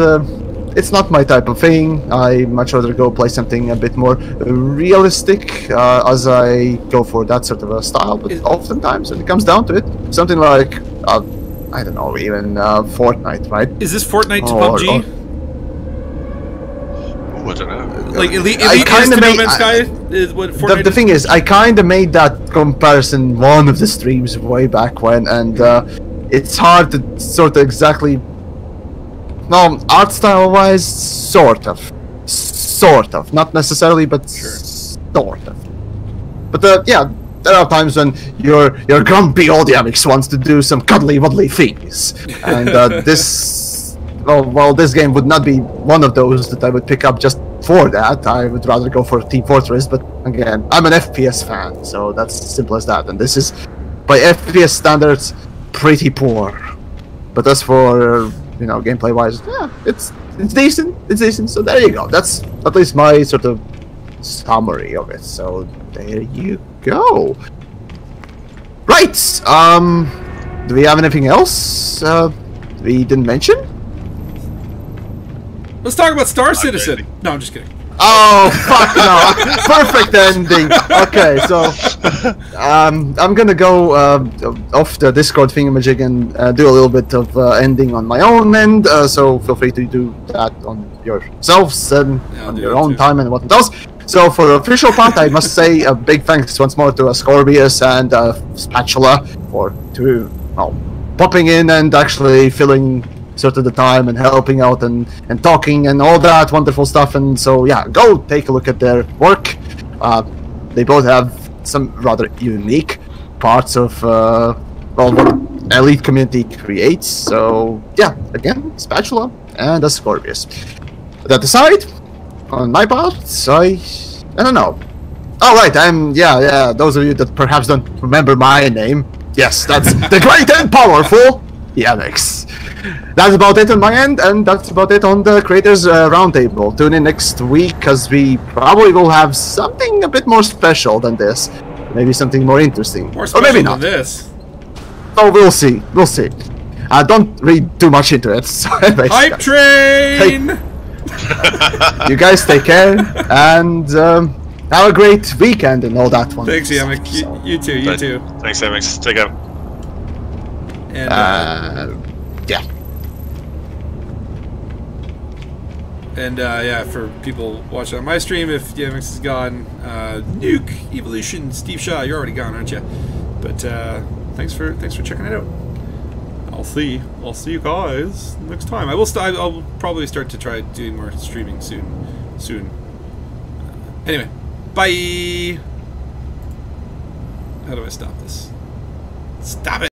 it's not my type of thing. I much rather go play something a bit more realistic, as I go for that sort of a style. But oftentimes, when it comes down to it, something like I don't know, even Fortnite, right? Is this Fortnite to PUBG? I don't know. Like Elite is to No Man's Sky is what Fortnite the thing is, I kind of made that comparison one of the streams way back when, and it's hard to sort of exactly. No, art style wise, sort of. sort of, not necessarily, but sort of. But yeah, there are times when your grumpy old Yamiks wants to do some cuddly wuddly things, and this, well, this game would not be one of those that I would pick up just for that. I would rather go for Team Fortress, but again, I'm an FPS fan, so that's simple as that. And this is, by FPS standards, pretty poor. But as for gameplay wise, yeah, it's decent. It's decent. So there you go. That's at least my sort of summary of it. So there you go. Right. Do we have anything else we didn't mention? Let's talk about Star Citizen. No, I'm just kidding. Oh fuck no! Perfect ending. Okay, so I'm gonna go off the Discord thingamajig and do a little bit of ending on my own end. So feel free to do that on yourselves and on your own time and what else. So for the official part, I must say a big thanks once more to Ascorbius and Spatula for popping in and actually filling sort of the time and helping out and talking and all that wonderful stuff. And so yeah, go take a look at their work. They both have some rather unique parts of what Elite community creates. So yeah, again, Spatula and Ascorbius. That aside, on my part, I don't know. Oh right, yeah, those of you that perhaps don't remember my name, yes, that's the great and powerful Yamiks. That's about it on my end, and that's about it on the Creators Roundtable. Tune in next week, because we probably will have something a bit more special than this. Maybe something more interesting. More special or maybe not. than this. Oh, we'll see. We'll see. Don't read too much into it. So anyways, Hype train! You guys take care, and have a great weekend and all that one. Thanks, Yamik. You too, you too. Thanks, Yamiks. Take care. And, yeah. And yeah, for people watching on my stream, if Yamiks is gone, Nuke, Evolution, Steve Shaw, you're already gone, aren't you? But thanks for checking it out. I'll see you guys next time. I'll probably start to try doing more streaming soon. Anyway, bye. How do I stop this? Stop it.